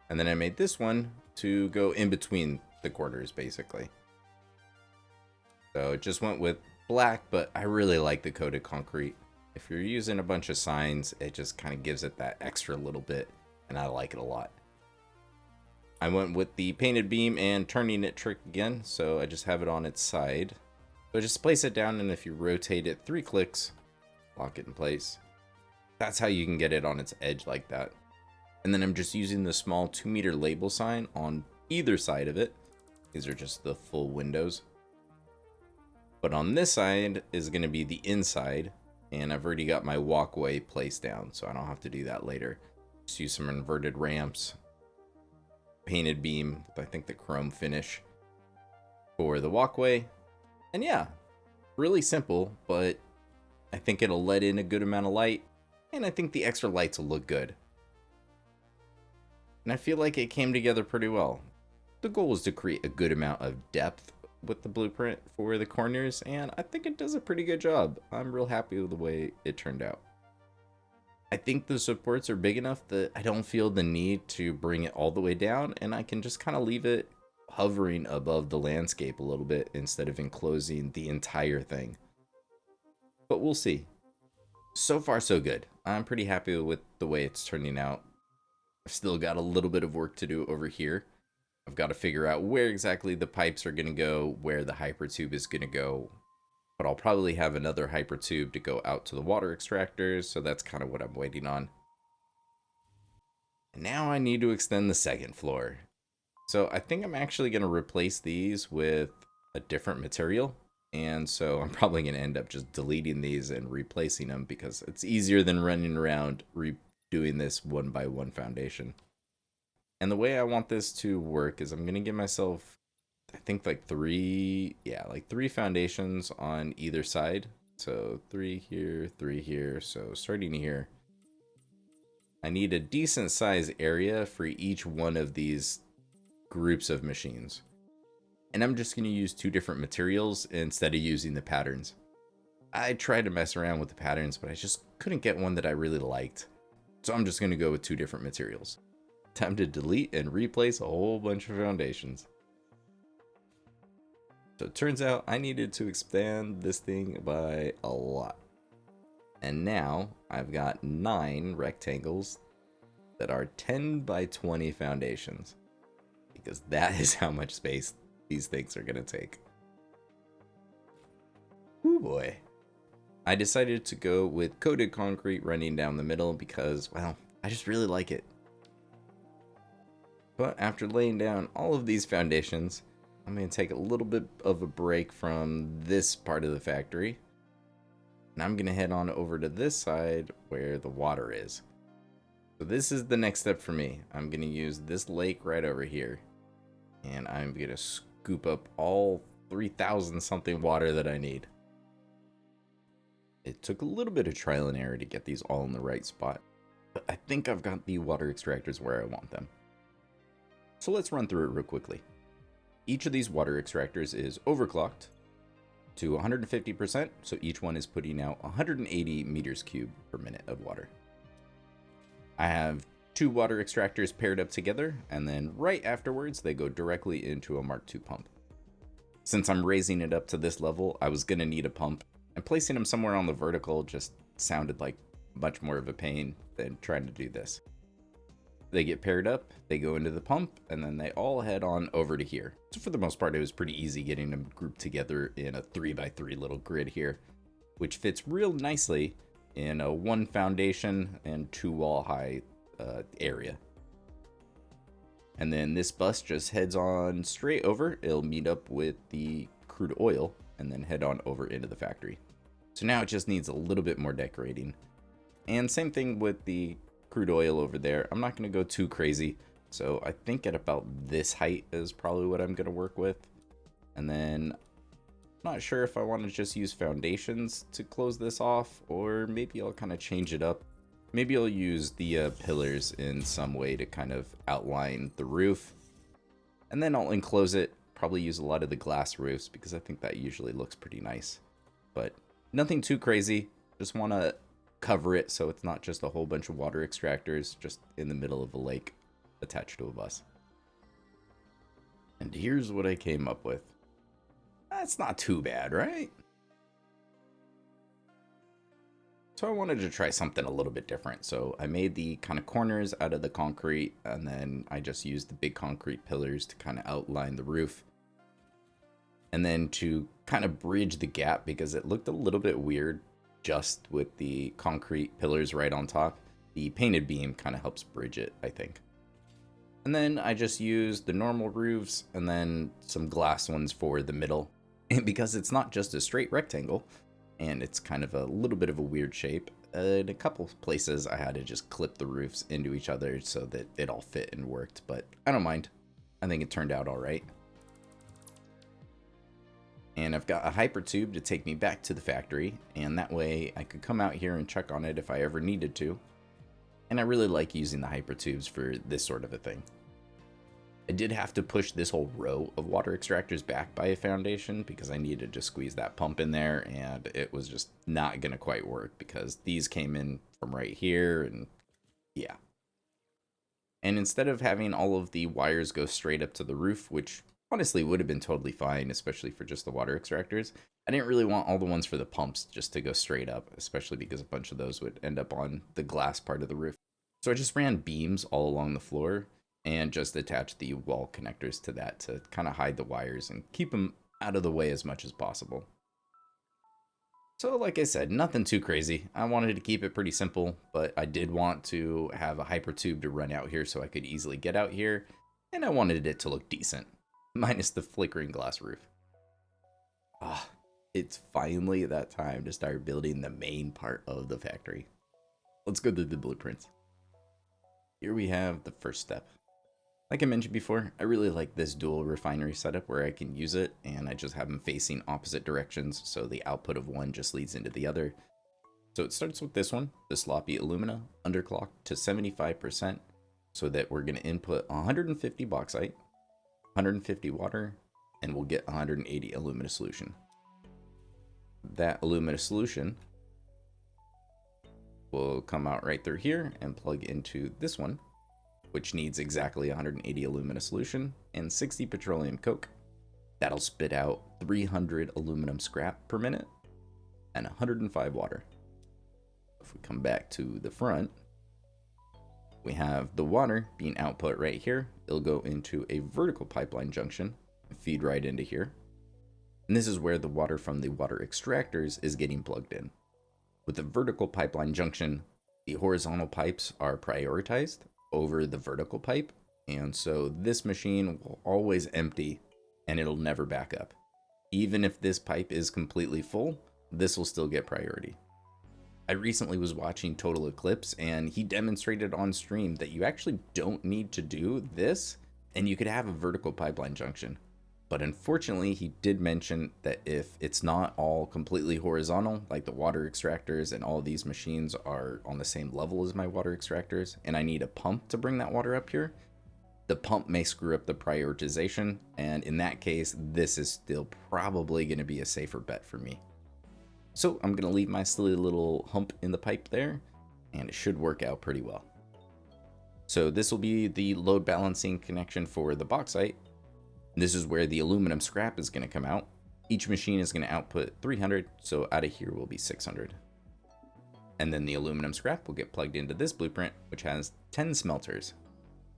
And then I made this one to go in between the quarters, basically. So it just went with black, but I really like the coated concrete. If you're using a bunch of signs, it just kind of gives it that extra little bit, and I like it a lot. I went with the painted beam and turning it trick again, so I just have it on its side. So just place it down, and if you rotate it 3 clicks, lock it in place. That's how you can get it on its edge like that. And then I'm just using the small 2-meter label sign on either side of it. These are just the full windows. But on this side is going to be the inside. And I've already got my walkway placed down, so I don't have to do that later. Just use some inverted ramps. Painted beam with, I think, the chrome finish for the walkway. And yeah, really simple, but I think it'll let in a good amount of light. And I think the extra lights will look good. And I feel like it came together pretty well. The goal was to create a good amount of depth with the blueprint for the corners, and I think it does a pretty good job. I'm real happy with the way it turned out. I think the supports are big enough that I don't feel the need to bring it all the way down, and I can just kind of leave it hovering above the landscape a little bit instead of enclosing the entire thing. But we'll see. So far, so good. I'm pretty happy with the way it's turning out. I've still got a little bit of work to do over here. I've got to figure out where exactly the pipes are going to go, where the hypertube is going to go. But I'll probably have another hypertube to go out to the water extractors, so that's kind of what I'm waiting on. And now I need to extend the second floor. So I think I'm actually going to replace these with a different material. And so I'm probably going to end up just deleting these and replacing them because it's easier than running around redoing this one by one foundation. And the way I want this to work is I'm going to give myself, I think like three foundations on either side. So 3 here, 3 here. So starting here, I need a decent size area for each one of these groups of machines. And I'm just going to use 2 different materials instead of using the patterns. I tried to mess around with the patterns, but I just couldn't get one that I really liked. So I'm just going to go with 2 different materials. Time to delete and replace a whole bunch of foundations. So it turns out I needed to expand this thing by a lot. And now I've got 9 rectangles that are 10 by 20 foundations. Because that is how much space these things are going to take. Ooh boy. I decided to go with coated concrete running down the middle because, well, I just really like it. But after laying down all of these foundations, I'm going to take a little bit of a break from this part of the factory. And I'm going to head on over to this side where the water is. So this is the next step for me. I'm going to use this lake right over here. And I'm going to scoop up all 3,000 something water that I need. It took a little bit of trial and error to get these all in the right spot. But I think I've got the water extractors where I want them. So let's run through it real quickly. Each of these water extractors is overclocked to 150%, so each one is putting out 180 meters cubed per minute of water. I have 2 water extractors paired up together, and then right afterwards they go directly into a Mark II pump. Since I'm raising it up to this level, I was going to need a pump, and placing them somewhere on the vertical just sounded like much more of a pain than trying to do this. They get paired up, they go into the pump, and then they all head on over to here. So for the most part, it was pretty easy getting them grouped together in a 3x3 little grid here, which fits real nicely in a 1 foundation and 2 wall high area. And then this bus just heads on straight over. It'll meet up with the crude oil and then head on over into the factory. So now it just needs a little bit more decorating. And same thing with the crude oil over there. I'm not going to go too crazy. So I think at about this height is probably what I'm going to work with. And then I'm not sure if I want to just use foundations to close this off, or maybe I'll kind of change it up. Maybe I'll use the pillars in some way to kind of outline the roof. And then I'll enclose it, probably use a lot of the glass roofs because I think that usually looks pretty nice. But nothing too crazy. Just want to cover it so it's not just a whole bunch of water extractors just in the middle of a lake attached to a bus. And here's what I came up with. That's not too bad, right? So I wanted to try something a little bit different. So I made the kind of corners out of the concrete, and then I just used the big concrete pillars to kind of outline the roof. And then to kind of bridge the gap, because it looked a little bit weird just with the concrete pillars right on top, the painted beam kind of helps bridge it, I think. And then I just used the normal roofs and then some glass ones for the middle. And because it's not just a straight rectangle, and it's kind of a little bit of a weird shape, in a couple places I had to just clip the roofs into each other so that it all fit and worked, but I don't mind. I think it turned out all right. And I've got a hyper tube to take me back to the factory, and that way I could come out here and check on it if I ever needed to. And I really like using the hyper tubes for this sort of a thing. I did have to push this whole row of water extractors back by a foundation because I needed to squeeze that pump in there, and it was just not going to quite work because these came in from right here, and yeah. And instead of having all of the wires go straight up to the roof, which honestly would have been totally fine, especially for just the water extractors, I didn't really want all the ones for the pumps just to go straight up, especially because a bunch of those would end up on the glass part of the roof. So I just ran beams all along the floor and just attach the wall connectors to that to kind of hide the wires and keep them out of the way as much as possible. So like I said, nothing too crazy. I wanted to keep it pretty simple, but I did want to have a hyper tube to run out here so I could easily get out here, and I wanted it to look decent, minus the flickering glass roof. It's finally that time to start building the main part of the factory. Let's go through the blueprints. Here we have the first step. Like I mentioned before, I really like this dual refinery setup where I can use it and I just have them facing opposite directions so the output of one just leads into the other. So it starts with this one, the sloppy alumina, underclocked to 75%, so that we're going to input 150 bauxite, 150 water, and we'll get 180 alumina solution. That alumina solution will come out right through here and plug into this one, which needs exactly 180 alumina solution and 60 petroleum coke. That'll spit out 300 aluminum scrap per minute and 105 water. If we come back to the front, we have the water being output right here. It'll go into a vertical pipeline junction and feed right into here. And this is where the water from the water extractors is getting plugged in. With the vertical pipeline junction, the horizontal pipes are prioritized over the vertical pipe. And so this machine will always empty and it'll never back up. Even if this pipe is completely full, this will still get priority. I recently was watching Total Eclipse and he demonstrated on stream that you actually don't need to do this and you could have a vertical pipeline junction. But unfortunately, he did mention that if it's not all completely horizontal, like the water extractors and all of these machines are on the same level as my water extractors, and I need a pump to bring that water up here, the pump may screw up the prioritization. And in that case, this is still probably going to be a safer bet for me. So I'm going to leave my silly little hump in the pipe there, and it should work out pretty well. So this will be the load balancing connection for the bauxite. This is where the aluminum scrap is going to come out. Each machine is going to output 300, so out of here will be 600. And then the aluminum scrap will get plugged into this blueprint, which has 10 smelters,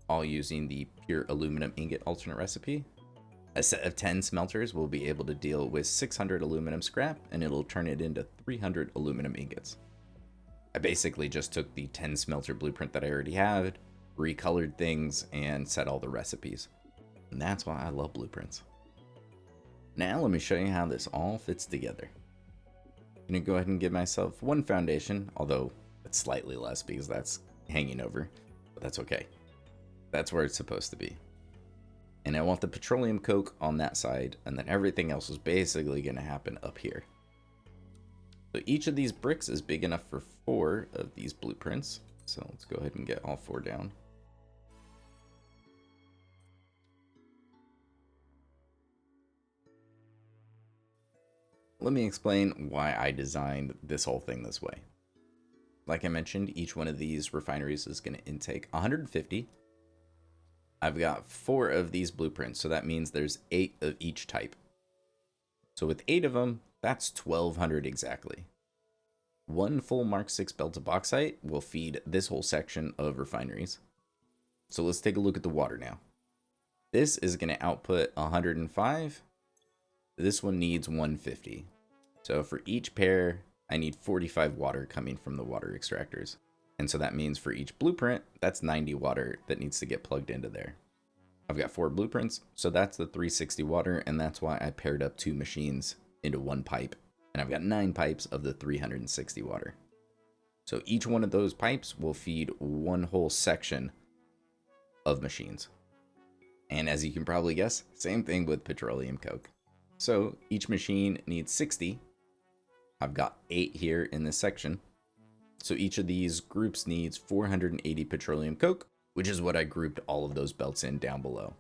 all using the pure aluminum ingot alternate recipe. A set of 10 smelters will be able to deal with 600 aluminum scrap, and it'll turn it into 300 aluminum ingots. I basically just took the 10 smelter blueprint that I already had, recolored things, and set all the recipes. And that's why I love blueprints. Now let me show you how this all fits together. I'm going to go ahead and give myself one foundation, although it's slightly less because that's hanging over, but that's okay. That's where it's supposed to be. And I want the petroleum coke on that side, and then everything else is basically going to happen up here. So each of these bricks is big enough for 4 of these blueprints. So let's go ahead and get all 4 down. Let me explain why I designed this whole thing this way. Like I mentioned, each one of these refineries is going to intake 150. I've got 4 of these blueprints, so that means there's 8 of each type. So with 8 of them, that's 1200 exactly. One full Mark 6 belt of bauxite will feed this whole section of refineries. So let's take a look at the water now. This is going to output 105. This one needs 150. So for each pair, I need 45 water coming from the water extractors. And so that means for each blueprint, that's 90 water that needs to get plugged into there. I've got 4 blueprints, so that's the 360 water, and that's why I paired up 2 machines into one pipe. And I've got 9 pipes of the 360 water. So each one of those pipes will feed one whole section of machines. And as you can probably guess, same thing with petroleum coke. So each machine needs 60. I've got 8 here in this section. So each of these groups needs 480 petroleum coke, which is what I grouped all of those belts in down below.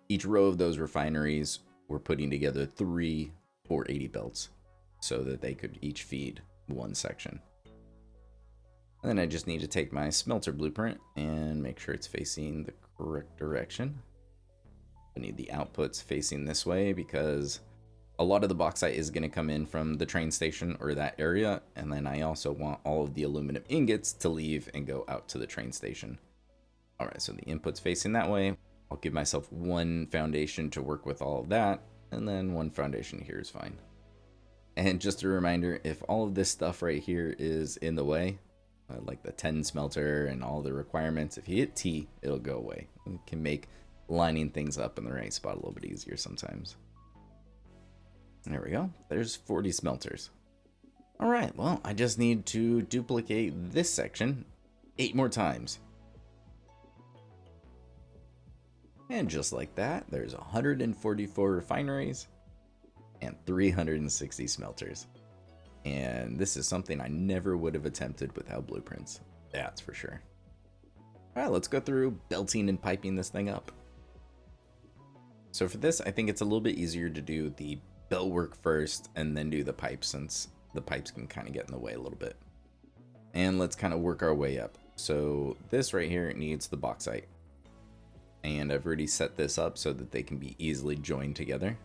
Each row of those refineries were putting together 3 480 belts so that they could each feed one section. And then I just need to take my smelter blueprint and make sure it's facing the correct direction. I need the outputs facing this way because a lot of the bauxite is going to come in from the train station or that area, and then I also want all of the aluminum ingots to leave and go out to the train station. Alright, so the input's facing that way. I'll give myself one foundation to work with all of that, and then one foundation here is fine. And just a reminder, if all of this stuff right here is in the way, like the 10 smelter and all the requirements, if you hit T, it'll go away. It can make lining things up in the right spot a little bit easier sometimes. There we go. There's 40 smelters. All right, well, I just need to duplicate this section 8 more times. And just like that, there's 144 refineries and 360 smelters. And this is something I never would have attempted without blueprints. That's for sure. All right, let's go through belting and piping this thing up. So for this, I think it's a little bit easier to do the belt work first and then do the pipes, since the pipes can kind of get in the way a little bit. And let's kind of work our way up. So this right here needs the bauxite. And I've already set this up so that they can be easily joined together.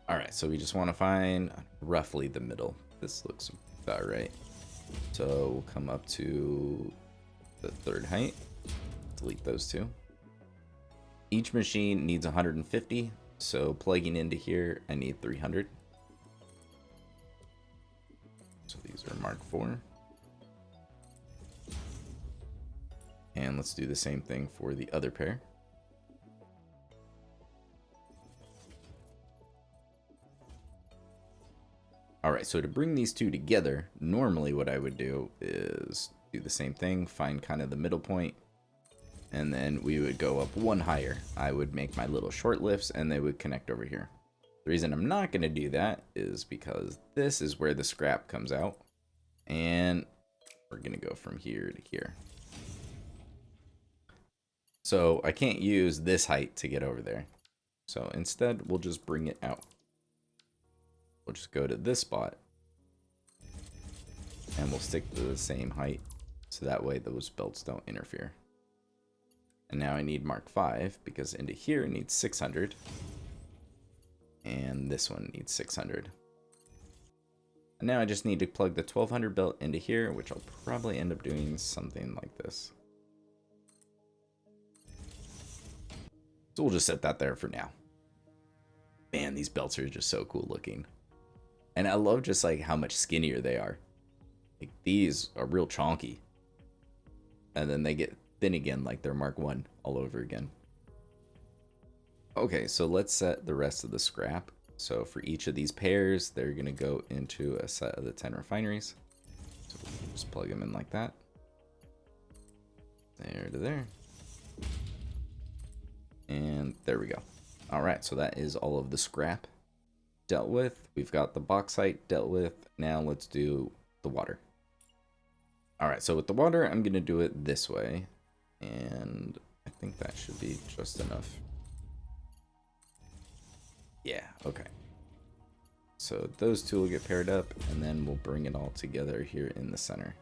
All right, so we just want to find roughly the middle. This looks about right. So we'll come up to the third height. Delete those two. Each machine needs 150, so plugging into here, I need 300. So these are Mark IV. And let's do the same thing for the other pair. Alright, so to bring these two together, normally what I would do is do the same thing, find kind of the middle point, and then we would go up one higher. I would make my little short lifts and they would connect over here. The reason I'm not going to do that is because this is where the scrap comes out, and we're going to go from here to here. So I can't use this height to get over there. So instead, we'll just bring it out. We'll just go to this spot and we'll stick to the same height, so that way those belts don't interfere. And now I need Mark V, because into here it needs 600 and this one needs 600. And now I just need to plug the 1200 belt into here, which I'll probably end up doing something like this. So we'll just set that there for now. Man, these belts are just so cool looking. And I love just like how much skinnier they are. Like these are real chonky. And then they get thin again like they're Mark I all over again. Okay, so let's set the rest of the scrap. So for each of these pairs, they're going to go into a set of the 10 refineries. So we'll just plug them in like that. There to there. And there we go. All right, so that is all of the scrap dealt with. We've got the bauxite dealt with. Now let's do the water. All right, so with the water, I'm going to do it this way. And I think that should be just enough. Yeah, okay. So those two will get paired up, and then we'll bring it all together here in the center.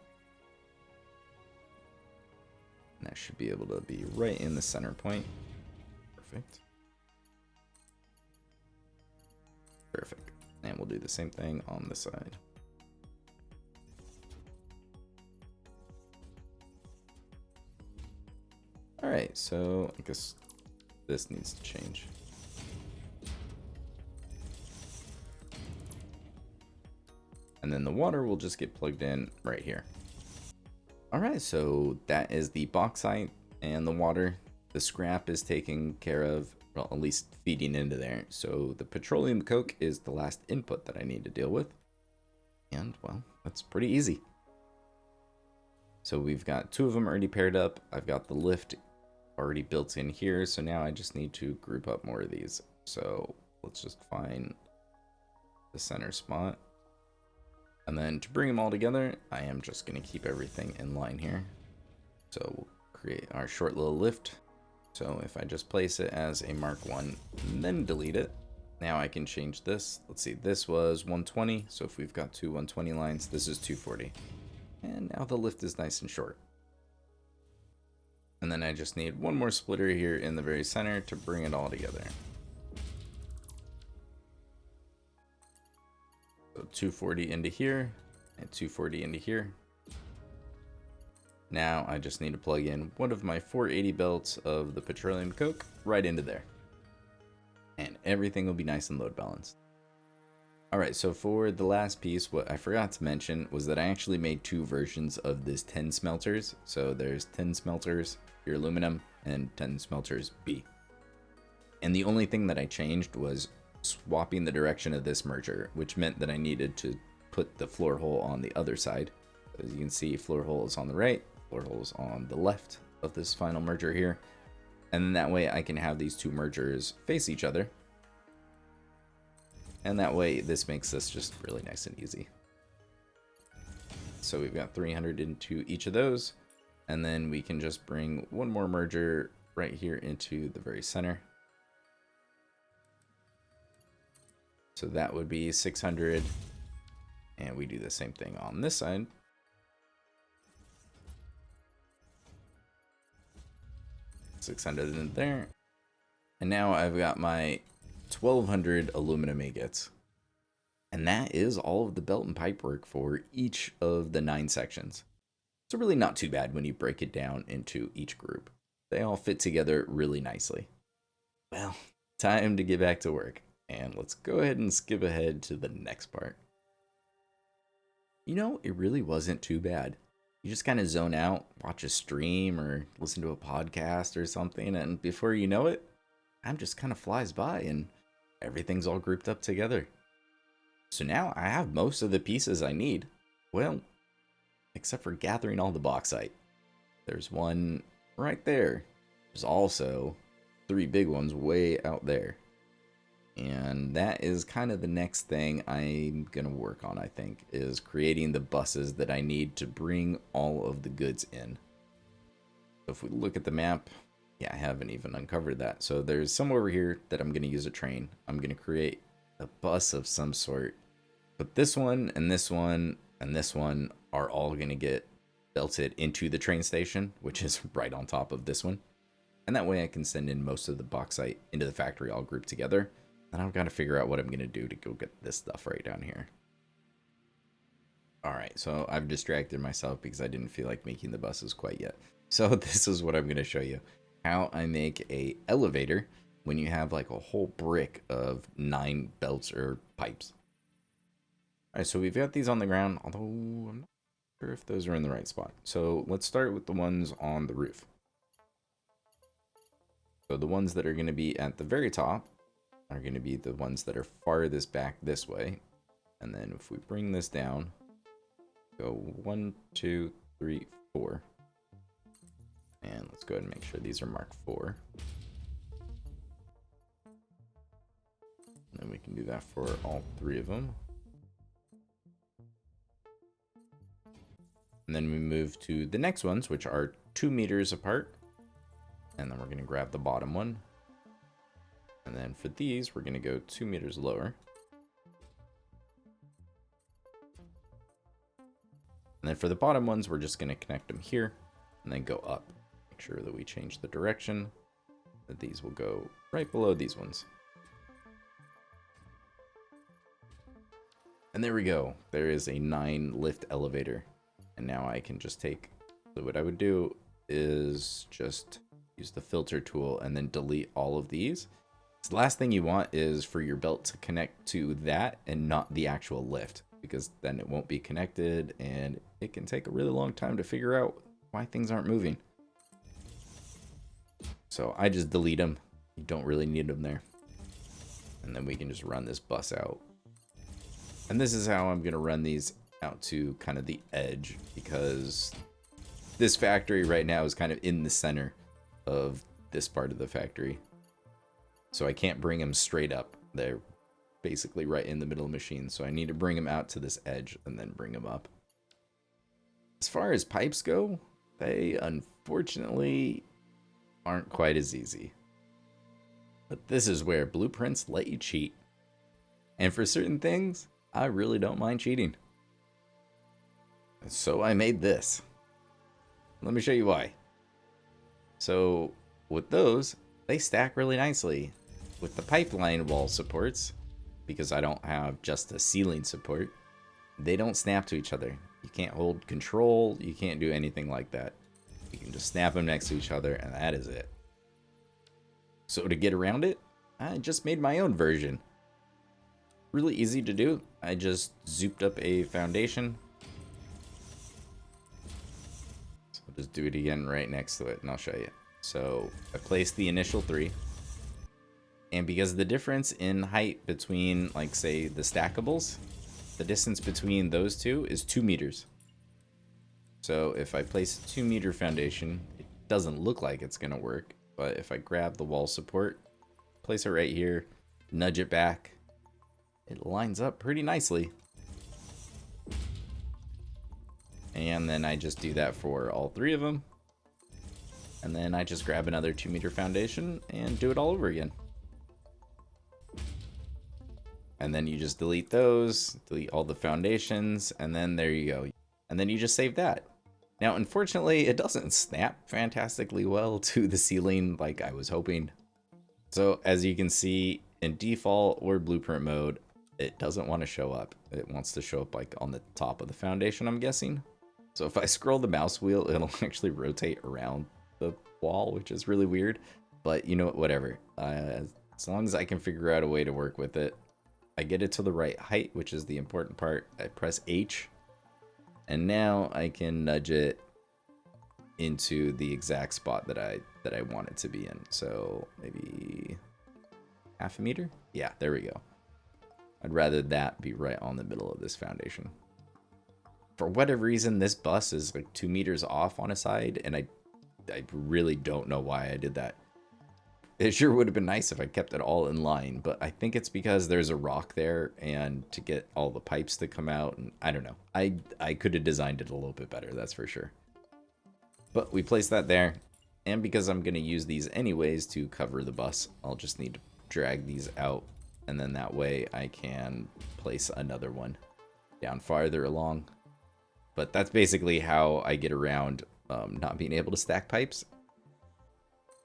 And that should be able to be right in the center point. Perfect. Perfect. And we'll do the same thing on this side. Alright, so I guess this needs to change. And then the water will just get plugged in right here. Alright, so that is the bauxite and the water. The scrap is taken care of, well, at least feeding into there. So the petroleum coke is the last input that I need to deal with. And, well, that's pretty easy. So we've got two of them already paired up. I've got the lift already built in here. So now I just need to group up more of these. So let's just find the center spot. And then to bring them all together, I am just going to keep everything in line here. So we'll create our short little lift. So if I just place it as a Mark I and then delete it, now I can change this. Let's see, this was 120. So if we've got two 120 lines, this is 240. And now the lift is nice and short. And then I just need one more splitter here in the very center to bring it all together. So 240 into here and 240 into here. Now I just need to plug in one of my 480 belts of the petroleum coke right into there. And everything will be nice and load balanced. Alright, so for the last piece, what I forgot to mention was that I actually made two versions of this 10 smelters. So there's 10 smelters, pure aluminum, and 10 smelters B. And the only thing that I changed was swapping the direction of this merger, which meant that I needed to put the floor hole on the other side. As you can see, floor hole is on the right, floor hole is on the left of this final merger here. And then that way I can have these two mergers face each other. And that way this makes this just really nice and easy. So we've got 300 into each of those. And then we can just bring one more merger right here into the very center. So that would be 600. And we do the same thing on this side. $600 in there. And now I've got my 1200 aluminum ingots. And that is all of the belt and pipe work for each of the 9 sections. So really not too bad when you break it down into each group. They all fit together really nicely. Well, time to get back to work. And let's go ahead and skip ahead to the next part. You know, it really wasn't too bad. You just kind of zone out, watch a stream, or listen to a podcast or something, and before you know it, time just kind of flies by and everything's all grouped up together. So now I have most of the pieces I need. Well, except for gathering all the bauxite. There's one right there. There's also 3 big ones way out there. And that is kind of the next thing I'm going to work on, I think, is creating the buses that I need to bring all of the goods in. So if we look at the map, yeah, I haven't even uncovered that. So there's some over here that I'm going to use a train. I'm going to create a bus of some sort. But this one and this one and this one are all going to get belted into the train station, which is right on top of this one. And that way I can send in most of the bauxite into the factory all grouped together. And I've got to figure out what I'm going to do to go get this stuff right down here. Alright, so I've distracted myself because I didn't feel like making the buses quite yet. So this is what I'm going to show you. How I make a elevator when you have like a whole brick of 9 belts or pipes. Alright, so we've got these on the ground, although I'm not sure if those are in the right spot. So let's start with the ones on the roof. So the ones that are going to be at the very top are going to be the ones that are farthest back this way. And then if we bring this down, go 1, 2, 3, 4. And let's go ahead and make sure these are marked 4. And then we can do that for all 3 of them. And then we move to the next ones, which are 2 meters apart. And then we're going to grab the bottom one. And then for these, we're going to go 2 meters lower. And then for the bottom ones, we're just going to connect them here and then go up. Make sure that we change the direction. That these will go right below these ones. And there we go. There is a 9 lift elevator. And now I can just take, so what I would do is just use the filter tool and then delete all of these. So the last thing you want is for your belt to connect to that and not the actual lift, because then it won't be connected and it can take a really long time to figure out why things aren't moving. So I just delete them. You don't really need them there. And then we can just run this bus out. And this is how I'm going to run these out to kind of the edge, because this factory right now is kind of in the center of this part of the factory. So I can't bring them straight up. They're basically right in the middle of the machine. So I need to bring them out to this edge and then bring them up. As far as pipes go, they unfortunately aren't quite as easy. But this is where blueprints let you cheat. And for certain things, I really don't mind cheating. So I made this. Let me show you why. So with those, they stack really nicely. With the pipeline wall supports, because I don't have just a ceiling support, they don't snap to each other. You can't hold control, you can't do anything like that. You can just snap them next to each other and that is it. So to get around it, I just made my own version. Really easy to do. I just zooped up a foundation. So I'll just do it again right next to it and I'll show you. So I placed the initial 3. And because the difference in height between, like, say, the stackables, the distance between those two is 2 meters. So if I place a 2 meter foundation, it doesn't look like it's going to work. But if I grab the wall support, place it right here, nudge it back, it lines up pretty nicely. And then I just do that for all 3 of them. And then I just grab another 2-meter foundation and do it all over again. And then you just delete those, delete all the foundations, and then there you go. And then you just save that. Now, unfortunately, it doesn't snap fantastically well to the ceiling like I was hoping. So as you can see, in default or blueprint mode, it doesn't want to show up. It wants to show up like on the top of the foundation, I'm guessing. So if I scroll the mouse wheel, it'll actually rotate around the wall, which is really weird. But you know what, whatever. As long as I can figure out a way to work with it. I get it to the right height, which is the important part. I press H. And now I can nudge it into the exact spot that I want it to be in. So maybe 1/2 meter? Yeah, there we go. I'd rather that be right on the middle of this foundation. For whatever reason, this bus is like 2 meters off on a side, and I really don't know why I did that. It sure would have been nice if I kept it all in line, but I think it's because there's a rock there, and to get all the pipes to come out, and I don't know. I could have designed it a little bit better, that's for sure. But we place that there, and because I'm going to use these anyways to cover the bus, I'll just need to drag these out, and then that way I can place another one down farther along. But that's basically how I get around not being able to stack pipes.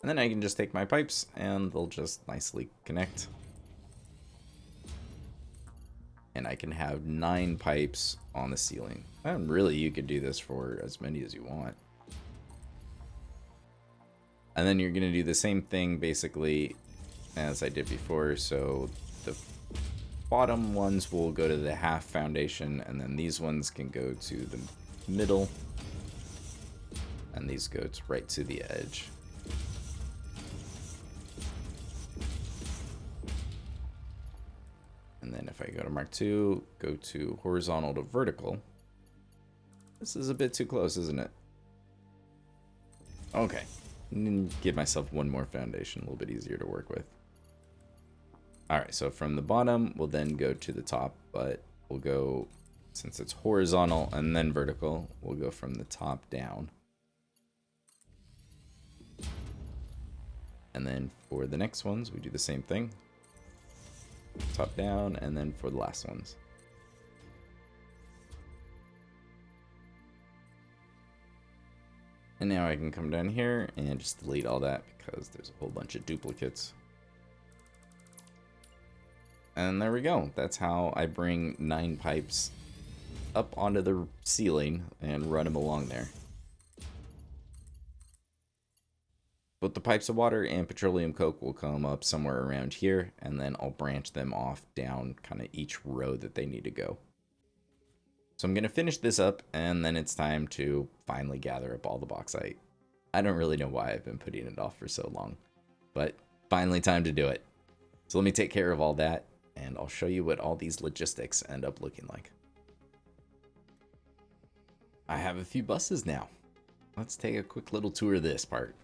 And then I can just take my pipes and they'll just nicely connect. And I can have 9 pipes on the ceiling. And really, you could do this for as many as you want. And then you're going to do the same thing basically as I did before. So the bottom ones will go to the half foundation, and then these ones can go to the middle. And these go right to the edge. And then if I go to Mark 2, go to horizontal to vertical. This is a bit too close, isn't it? Okay. Give myself one more foundation, a little bit easier to work with. Alright, so from the bottom, we'll then go to the top, but we'll go, since it's horizontal and then vertical, we'll go from the top down. And then for the next ones, we do the same thing. Top down, and then for the last ones. And now I can come down here and just delete all that because there's a whole bunch of duplicates. And there we go. That's how I bring 9 pipes up onto the ceiling and run them along there. Both the pipes of water and petroleum coke will come up somewhere around here, and then I'll branch them off down kind of each row that they need to go. So I'm going to finish this up, and then it's time to finally gather up all the bauxite. I don't really know why I've been putting it off for so long, but finally time to do it. So let me take care of all that, and I'll show you what all these logistics end up looking like. I have a few buses now. Let's take a quick little tour of this part.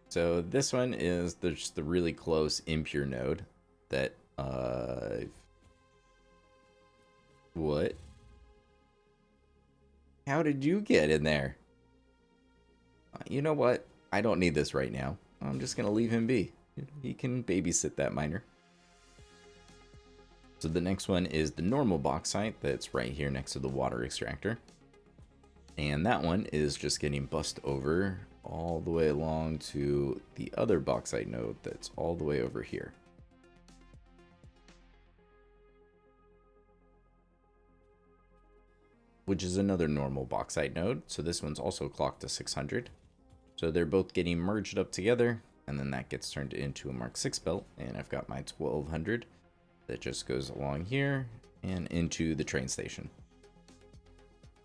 So this one is just the really close impure node that what? How did you get in there? You know what? I don't need this right now. I'm just gonna leave him be. He can babysit that miner. So the next one is the normal bauxite that's right here next to the water extractor. And that one is just getting bussed over all the way along to the other bauxite node that's all the way over here. Which is another normal bauxite node, so this one's also clocked to 600. So they're both getting merged up together, and then that gets turned into a Mark 6 belt, and I've got my 1200 that just goes along here and into the train station.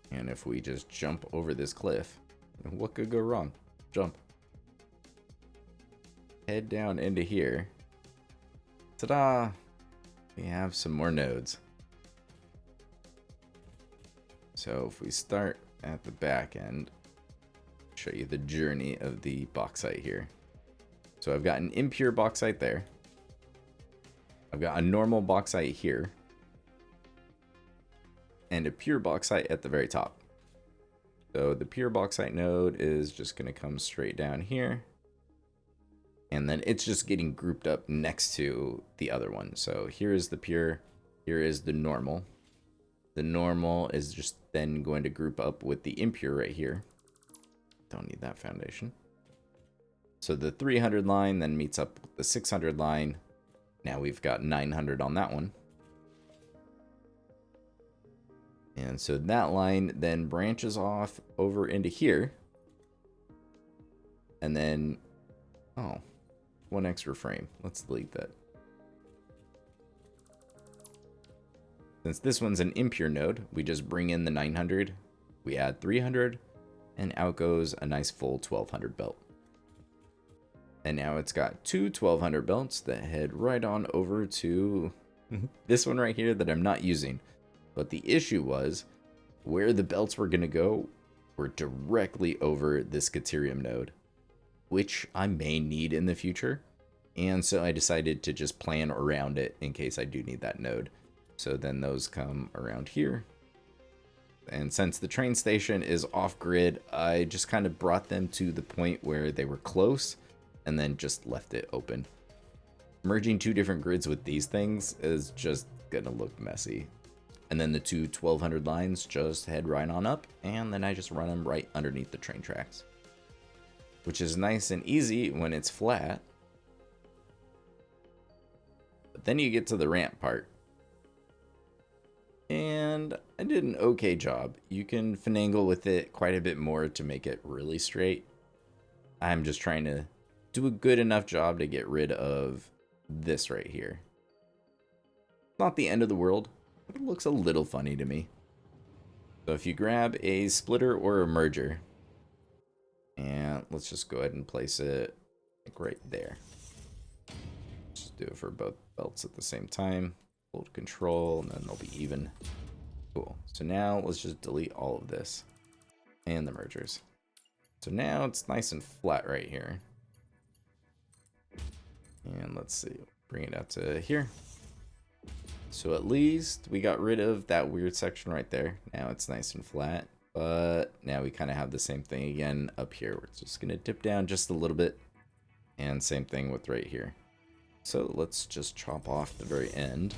And if we just jump over this cliff, what could go wrong? Jump. Head down into here. Ta-da! We have some more nodes. So if we start at the back end, show you the journey of the bauxite here. So I've got an impure bauxite there. I've got a normal bauxite here. And a pure bauxite at the very top. So the pure bauxite node is just going to come straight down here. And then it's just getting grouped up next to the other one. So here is the pure, here is the normal. The normal is just then going to group up with the impure right here. Don't need that foundation. So the 300 line then meets up with the 600 line. Now we've got 900 on that one. And so that line then branches off over into here. And then, oh, one extra frame. Let's delete that. Since this one's an impure node, we just bring in the 900, we add 300, and out goes a nice full 1200 belt. And now it's got two 1200 belts that head right on over to this one right here that I'm not using. But the issue was where the belts were going to go were directly over this Caterium node, which I may need in the future. And so I decided to just plan around it in case I do need that node. So then those come around here. And since the train station is off grid, I just kind of brought them to the point where they were close and then just left it open. Merging two different grids with these things is just gonna look messy. And then the two 1200 lines just head right on up, and then I just run them right underneath the train tracks, which is nice and easy when it's flat. But then you get to the ramp part. And I did an okay job. You can finagle with it quite a bit more to make it really straight. I'm just trying to do a good enough job to get rid of this right here. Not the end of the world, but it looks a little funny to me. So if you grab a splitter or a merger, and let's just go ahead and place it like right there. Just do it for both belts at the same time. Hold control, and then they'll be even. Cool. So now let's just delete all of this and the mergers. So now it's nice and flat right here. And let's see, bring it out to here. So at least we got rid of that weird section right there. Now it's nice and flat, but now we kind of have the same thing again up here. We're just gonna dip down just a little bit, and same thing with right here. So let's just chop off the very end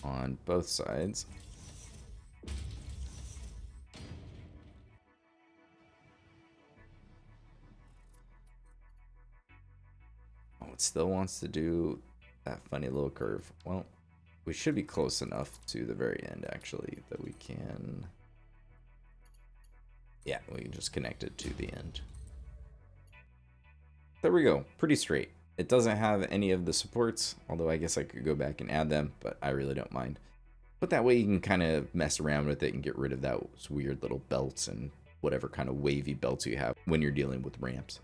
on both sides. Oh, it still wants to do that funny little curve. Well, we should be close enough to the very end actually that we can, yeah, we can just connect it to the end. There we go, pretty straight. It doesn't have any of the supports, although I guess I could go back and add them, but I really don't mind. But that way you can kind of mess around with it and get rid of those weird little belts and whatever kind of wavy belts you have when you're dealing with ramps.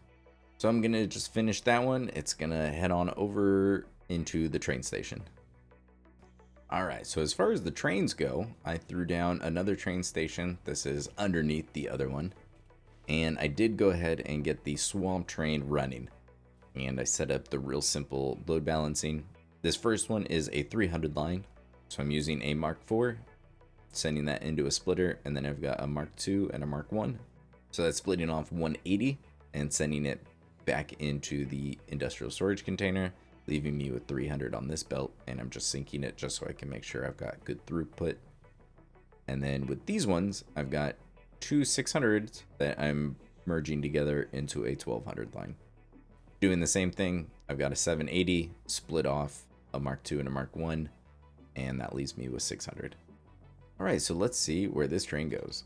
So I'm gonna just finish that one. It's gonna head on over into the train station. All right, so as far as the trains go, I threw down another train station. This is underneath the other one. And I did go ahead and get the swamp train running. And I set up the real simple load balancing. This first one is a 300 line. So I'm using a Mark IV, sending that into a splitter, and then I've got a Mark II and a Mark I. So that's splitting off 180 and sending it back into the industrial storage container, leaving me with 300 on this belt, and I'm just syncing it just so I can make sure I've got good throughput. And then with these ones, I've got two 600s that I'm merging together into a 1200 line. Doing the same thing, I've got a 780 split off a Mark II and a Mark I, and that leaves me with 600. All right, so let's see where this train goes.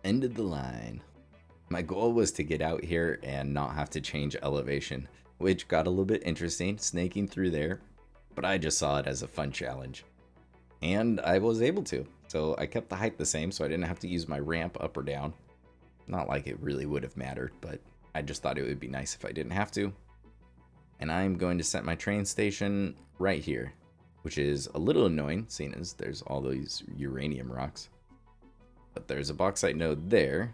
Ended the line. My goal was to get out here and not have to change elevation, which got a little bit interesting, snaking through there, but I just saw it as a fun challenge. And I was able to, so I kept the height the same so I didn't have to use my ramp up or down. Not like it really would have mattered, but I just thought it would be nice if I didn't have to. And I'm going to set my train station right here, which is a little annoying, seeing as there's all these uranium rocks. But there's a bauxite node there,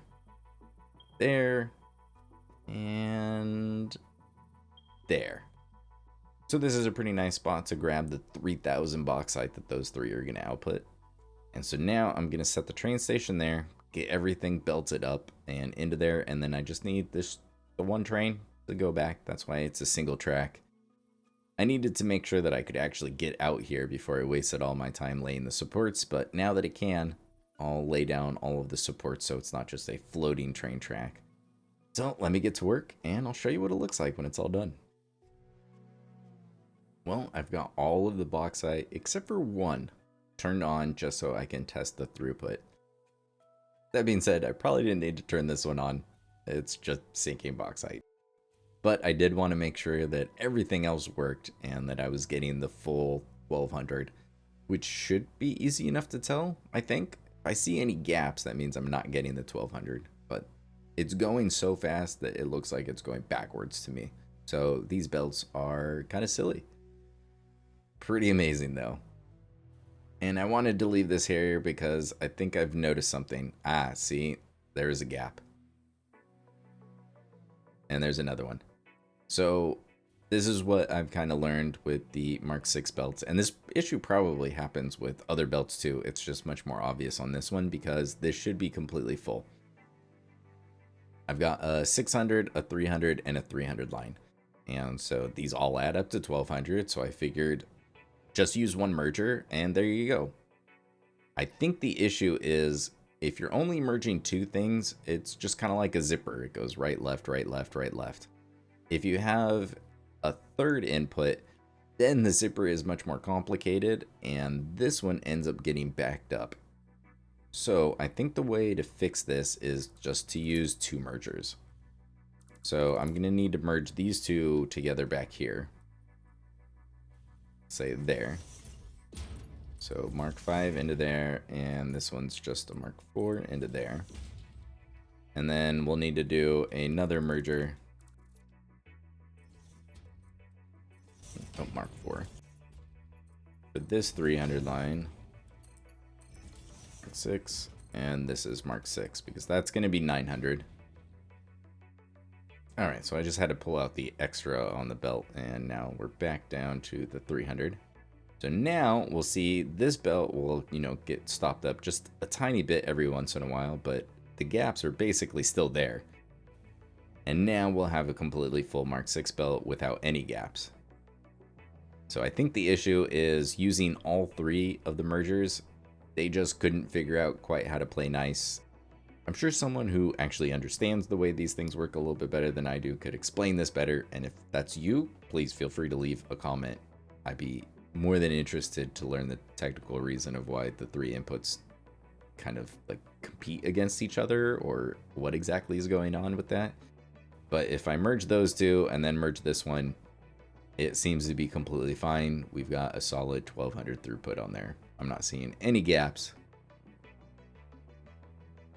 and there. So this is a pretty nice spot to grab the 3,000 bauxite that those three are going to output. And so now I'm going to set the train station there, get everything belted up and into there, and then I just need the one train to go back. That's why it's a single track. I needed to make sure that I could actually get out here before I wasted all my time laying the supports, but now that it can, I'll lay down all of the supports so it's not just a floating train track. So let me get to work, and I'll show you what it looks like when it's all done. Well, I've got all of the bauxite, except for one, turned on just so I can test the throughput. That being said, I probably didn't need to turn this one on. It's just sinking bauxite. But I did want to make sure that everything else worked and that I was getting the full 1200, which should be easy enough to tell, I think. If I see any gaps, that means I'm not getting the 1200, but it's going so fast that it looks like it's going backwards to me. So these belts are kind of silly. Pretty amazing though. And I wanted to leave this here because I think I've noticed something. Ah, see, there's a gap. And there's another one. So this is what I've kind of learned with the Mark 6 belts. And this issue probably happens with other belts too. It's just much more obvious on this one because this should be completely full. I've got a 600, a 300, and a 300 line. And so these all add up to 1200. So I figured just use one merger and there you go. I think the issue is if you're only merging two things, it's just kind of like a zipper. It goes right, left, right, left, right, left. If you have a third input, then the zipper is much more complicated and this one ends up getting backed up. So I think the way to fix this is just to use two mergers. So I'm going to need to merge these two together back here. Say there. So Mark 5 into there, and this one's just a Mark 4 into there. And then we'll need to do another merger. Oh, Mark 4. For this 300 line. Mark 6. And this is Mark 6, because that's going to be 900. Alright, so I just had to pull out the extra on the belt, and now we're back down to the 300. So now we'll see this belt will, get stopped up just a tiny bit every once in a while, but the gaps are basically still there. And now we'll have a completely full Mark 6 belt without any gaps. So I think the issue is using all three of the mergers. They just couldn't figure out quite how to play nice. I'm sure someone who actually understands the way these things work a little bit better than I do could explain this better, and if that's you, please feel free to leave a comment. I'd be more than interested to learn the technical reason of why the three inputs kind of like compete against each other or what exactly is going on with that. But if I merge those two and then merge this one, it seems to be completely fine. We've got a solid 1200 throughput on there. I'm not seeing any gaps.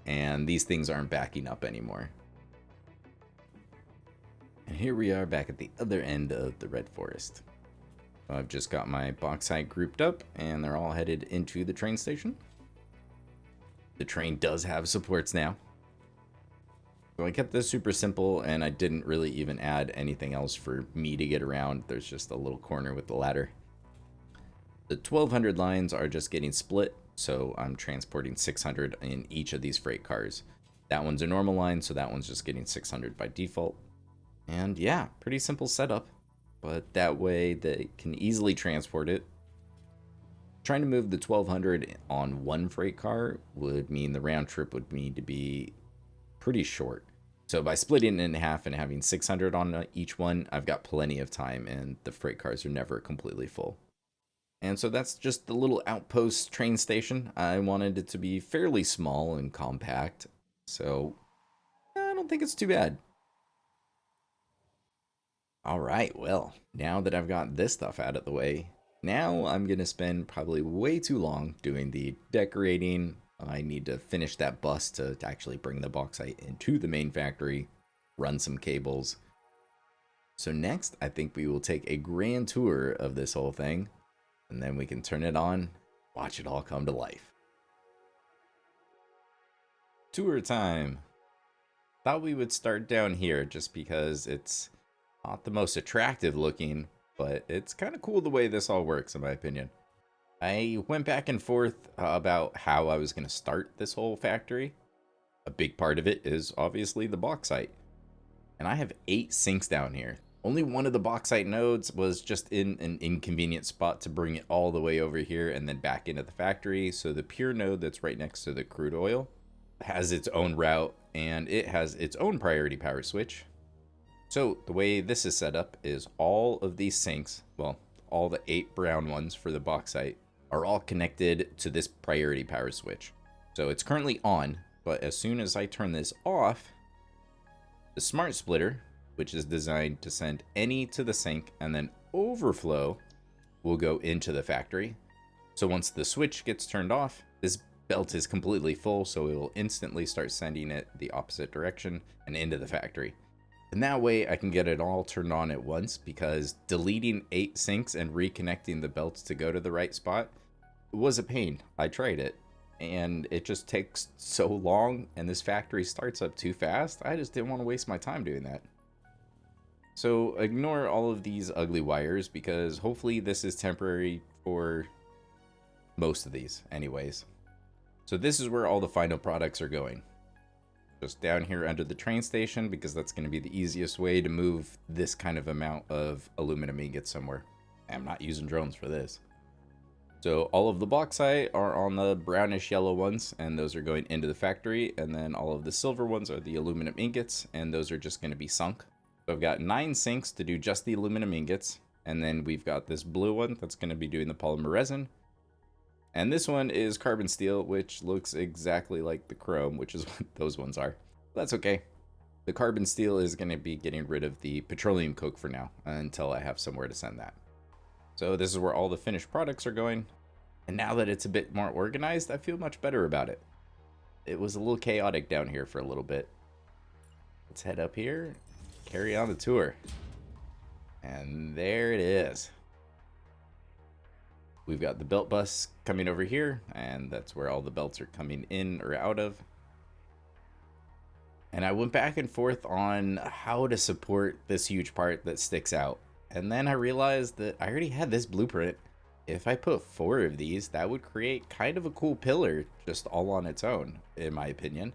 And these things aren't backing up anymore. And here we are back at the other end of the red forest. I've just got my bauxite grouped up and they're all headed into the train station. The train does have supports now. So I kept this super simple and I didn't really even add anything else for me to get around. There's just a little corner with the ladder. The 1200 lines are just getting split. So I'm transporting 600 in each of these freight cars. That one's a normal line, so that one's just getting 600 by default. And yeah, pretty simple setup, but that way they can easily transport it. Trying to move the 1200 on one freight car would mean the round trip would need to be pretty short. So by splitting it in half and having 600 on each one, I've got plenty of time and the freight cars are never completely full. And so that's just the little outpost train station. I wanted it to be fairly small and compact, so I don't think it's too bad. Alright, well, now that I've got this stuff out of the way, now I'm going to spend probably way too long doing the decorating. I need to finish that bus to actually bring the bauxite into the main factory. run some cables. So next, I think we will take a grand tour of this whole thing, and then we can turn it on, watch it all come to life. Tour time. Thought we would start down here just because it's not the most attractive looking, but it's kind of cool the way this all works, in my opinion. I went back and forth about how I was going to start this whole factory. A big part of it is obviously the bauxite. And I have 8 sinks down here. Only one of the bauxite nodes was just in an inconvenient spot to bring it all the way over here and then back into the factory. So the pure node that's right next to the crude oil has its own route, and it has its own priority power switch. So the way this is set up is all of these sinks, well, all the 8 brown ones for the bauxite, are all connected to this priority power switch. So it's currently on, but as soon as I turn this off, the smart splitter, which is designed to send any to the sink and then overflow, will go into the factory. So once the switch gets turned off, this belt is completely full, so it will instantly start sending it the opposite direction and into the factory. And that way I can get it all turned on at once, because deleting 8 sinks and reconnecting the belts to go to the right spot was a pain. I tried it, and it just takes so long, and this factory starts up too fast. I just didn't want to waste my time doing that. So ignore all of these ugly wires, because hopefully this is temporary for most of these anyways. So this is where all the final products are going. Just down here under the train station, because that's going to be the easiest way to move this kind of amount of aluminum ingots somewhere. I'm not using drones for this. So all of the bauxite are on the brownish yellow ones, and those are going into the factory. And then all of the silver ones are the aluminum ingots, and those are just going to be sunk. So I've got 9 sinks to do just the aluminum ingots. And then we've got this blue one that's going to be doing the polymer resin. And this one is carbon steel, which looks exactly like the chrome, which is what those ones are. That's okay. The carbon steel is going to be getting rid of the petroleum coke for now, until I have somewhere to send that. So this is where all the finished products are going. And now that it's a bit more organized, I feel much better about it. It was a little chaotic down here for a little bit. Let's head up here, carry on the tour. And there it is. We've got the belt bus coming over here, and that's where all the belts are coming in or out of. And I went back and forth on how to support this huge part that sticks out. And then I realized that I already had this blueprint. If I put 4 of these, that would create kind of a cool pillar just all on its own, in my opinion.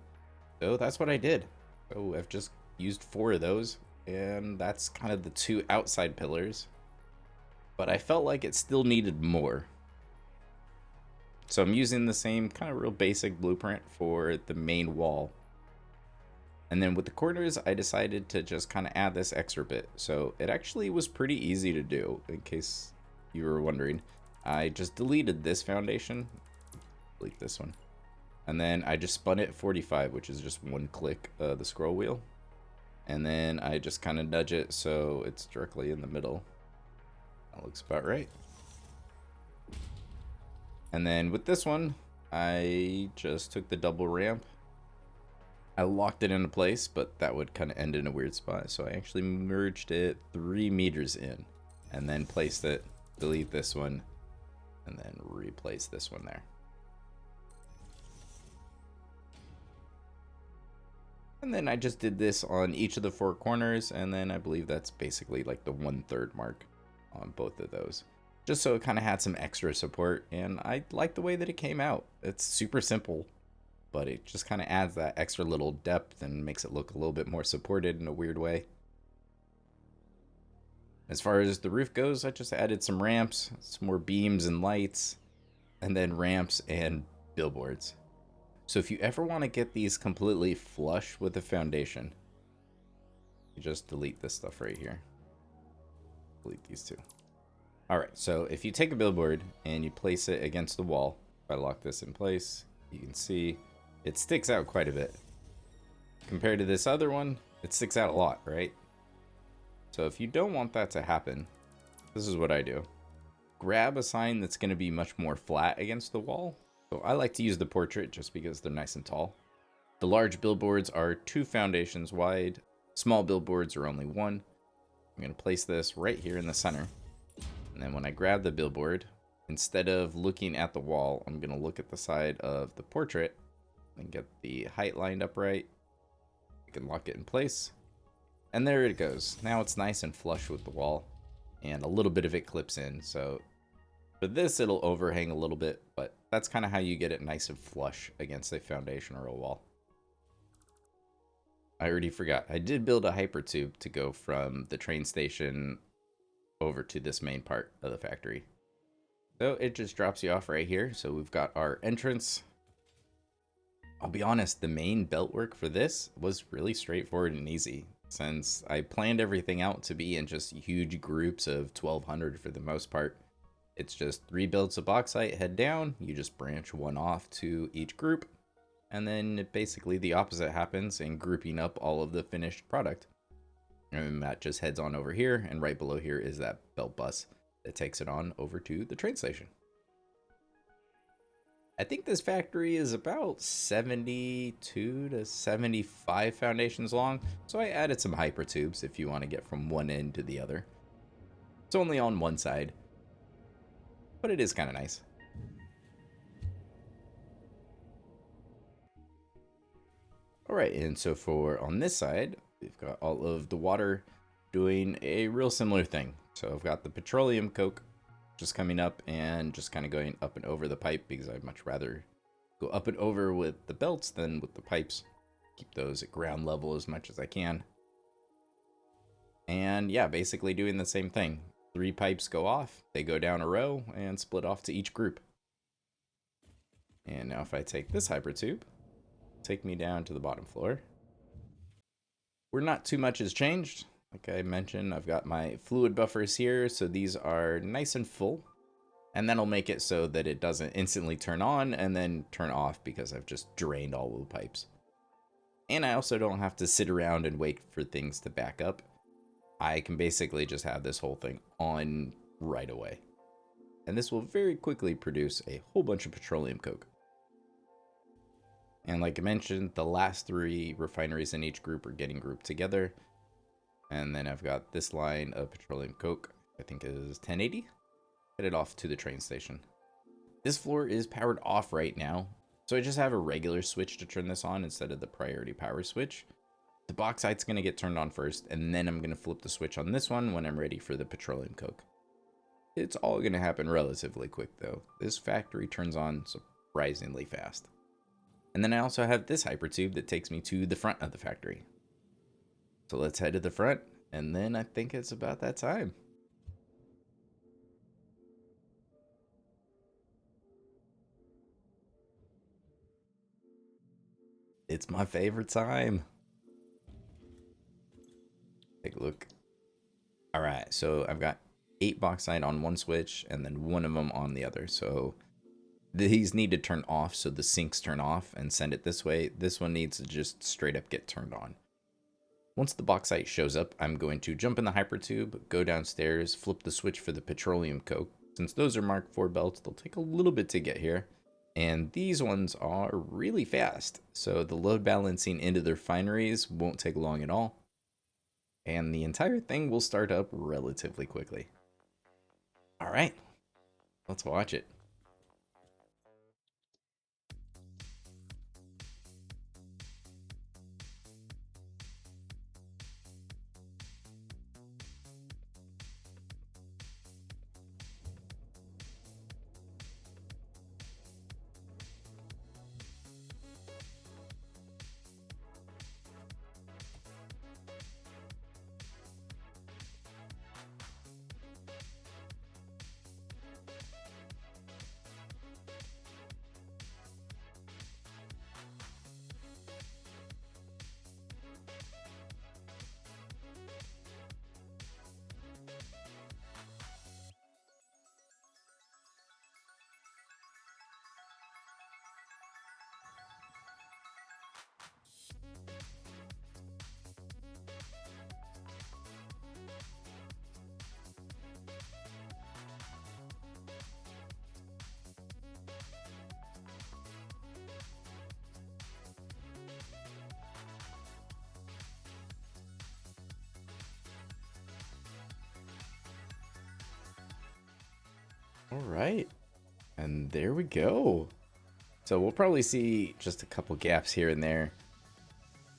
So that's what I did. So I've just used 4 of those, and that's kind of the 2 outside pillars. But I felt like it still needed more. So I'm using the same kind of real basic blueprint for the main wall. And then with the corners, I decided to just kind of add this extra bit. So it actually was pretty easy to do, in case you were wondering. I just deleted this foundation. Delete this one. And then I just spun it 45, which is just 1 click of the scroll wheel. And then I just kind of nudge it so it's directly in the middle. That looks about right. And then with this one, I just took the double ramp. I locked it into place, but that would kind of end in a weird spot. So I actually merged it 3 meters in, and then placed it, delete this one, and then replace this one there. And then I just did this on each of the 4 corners, and then I believe that's basically like the 1/3 mark on both of those, just so it kind of had some extra support. And I like the way that it came out. It's super simple, but it just kind of adds that extra little depth and makes it look a little bit more supported in a weird way. As far as the roof goes, I just added some ramps, some more beams and lights, and then ramps and billboards. So if you ever want to get these completely flush with the foundation, you just delete this stuff right here. Delete these 2. Alright, so if you take a billboard and you place it against the wall, if I lock this in place, you can see it sticks out quite a bit. Compared to this other one, it sticks out a lot, right? So if you don't want that to happen, this is what I do. Grab a sign that's going to be much more flat against the wall. So I like to use the portrait just because they're nice and tall. The large billboards are 2 foundations wide, Small billboards are only one. I'm going to place this right here in the center. And then when I grab the billboard, instead of looking at the wall, I'm going to look at the side of the portrait and get the height lined up right. You can lock it in place. And there it goes. Now it's nice and flush with the wall. And a little bit of it clips in. So for this, it'll overhang a little bit. But that's kind of how you get it nice and flush against a foundation or a wall. I already forgot. I did build a hypertube to go from the train station over to this main part of the factory. So it just drops you off right here. So we've got our entrance. I'll be honest, the main belt work for this was really straightforward and easy, since I planned everything out to be in just huge groups of 1,200 for the most part. It's just 3 belts of bauxite head down. You just branch one off to each group. And then basically the opposite happens in grouping up all of the finished product. And that just heads on over here, and right below here is that belt bus that takes it on over to the train station. I think this factory is about 72 to 75 foundations long, so I added some hypertubes if you want to get from one end to the other. It's only on one side, but it is kind of nice. Alright, and so for on this side, we've got all of the water doing a real similar thing. So I've got the petroleum coke just coming up and just kind of going up and over the pipe, because I'd much rather go up and over with the belts than with the pipes. Keep those at ground level as much as I can. And yeah, basically doing the same thing. 3 pipes go off, they go down a row and split off to each group. And now if I take this hypertube, take me down to the bottom floor, where not too much has changed. Like I mentioned, I've got my fluid buffers here, so these are nice and full, and that'll make it so that it doesn't instantly turn on and then turn off because I've just drained all of the pipes. And I also don't have to sit around and wait for things to back up. I can basically just have this whole thing on right away, and this will very quickly produce a whole bunch of petroleum coke. And like I mentioned, the last 3 refineries in each group are getting grouped together. And then I've got this line of petroleum coke, I think it is 1080, headed off to the train station. This floor is powered off right now, so I just have a regular switch to turn this on instead of the priority power switch. The bauxite's going to get turned on first, and then I'm going to flip the switch on this one when I'm ready for the petroleum coke. It's all going to happen relatively quick though. This factory turns on surprisingly fast. And then I also have this hypertube that takes me to the front of the factory. So let's head to the front, and then I think it's about that time. It's my favorite time. Take a look. Alright, so I've got 8 bauxite on one switch, and then 1 of them on the other. So these need to turn off so the sinks turn off and send it this way. This one needs to just straight up get turned on. Once the bauxite shows up, I'm going to jump in the hypertube, go downstairs, flip the switch for the petroleum coke. Since those are Mark 4 belts, they'll take a little bit to get here. And these ones are really fast, so the load balancing into the refineries won't take long at all. And the entire thing will start up relatively quickly. Alright, let's watch it. All right. And there we go. So we'll probably see just a couple gaps here and there.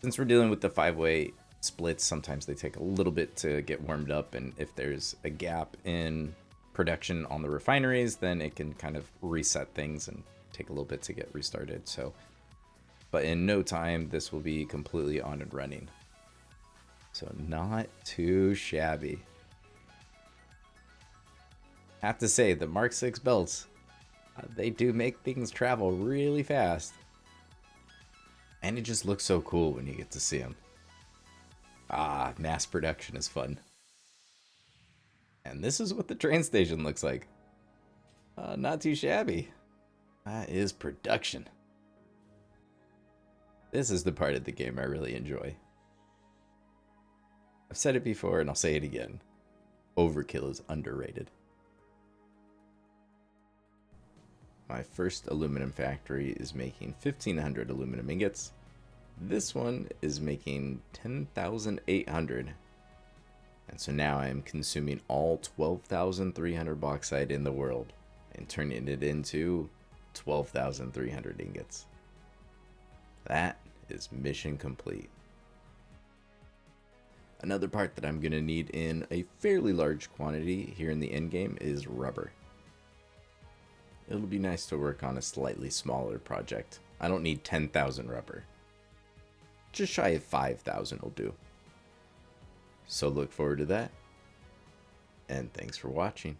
Since we're dealing with the 5-way splits, sometimes they take a little bit to get warmed up. And if there's a gap in production on the refineries, then it can kind of reset things and take a little bit to get restarted. So, but in no time, this will be completely on and running. So not too shabby. Have to say, the Mark 6 belts, they do make things travel really fast. And it just looks so cool when you get to see them. Ah, mass production is fun. And this is what the train station looks like. Not too shabby. That is production. This is the part of the game I really enjoy. I've said it before and I'll say it again. Overkill is underrated. My first aluminum factory is making 1,500 aluminum ingots. This one is making 10,800. And so now I am consuming all 12,300 bauxite in the world and turning it into 12,300 ingots. That is mission complete. Another part that I'm going to need in a fairly large quantity here in the end game is rubber. It'll be nice to work on a slightly smaller project. I don't need 10,000 rubber. Just shy of 5,000 will do. So look forward to that. And thanks for watching.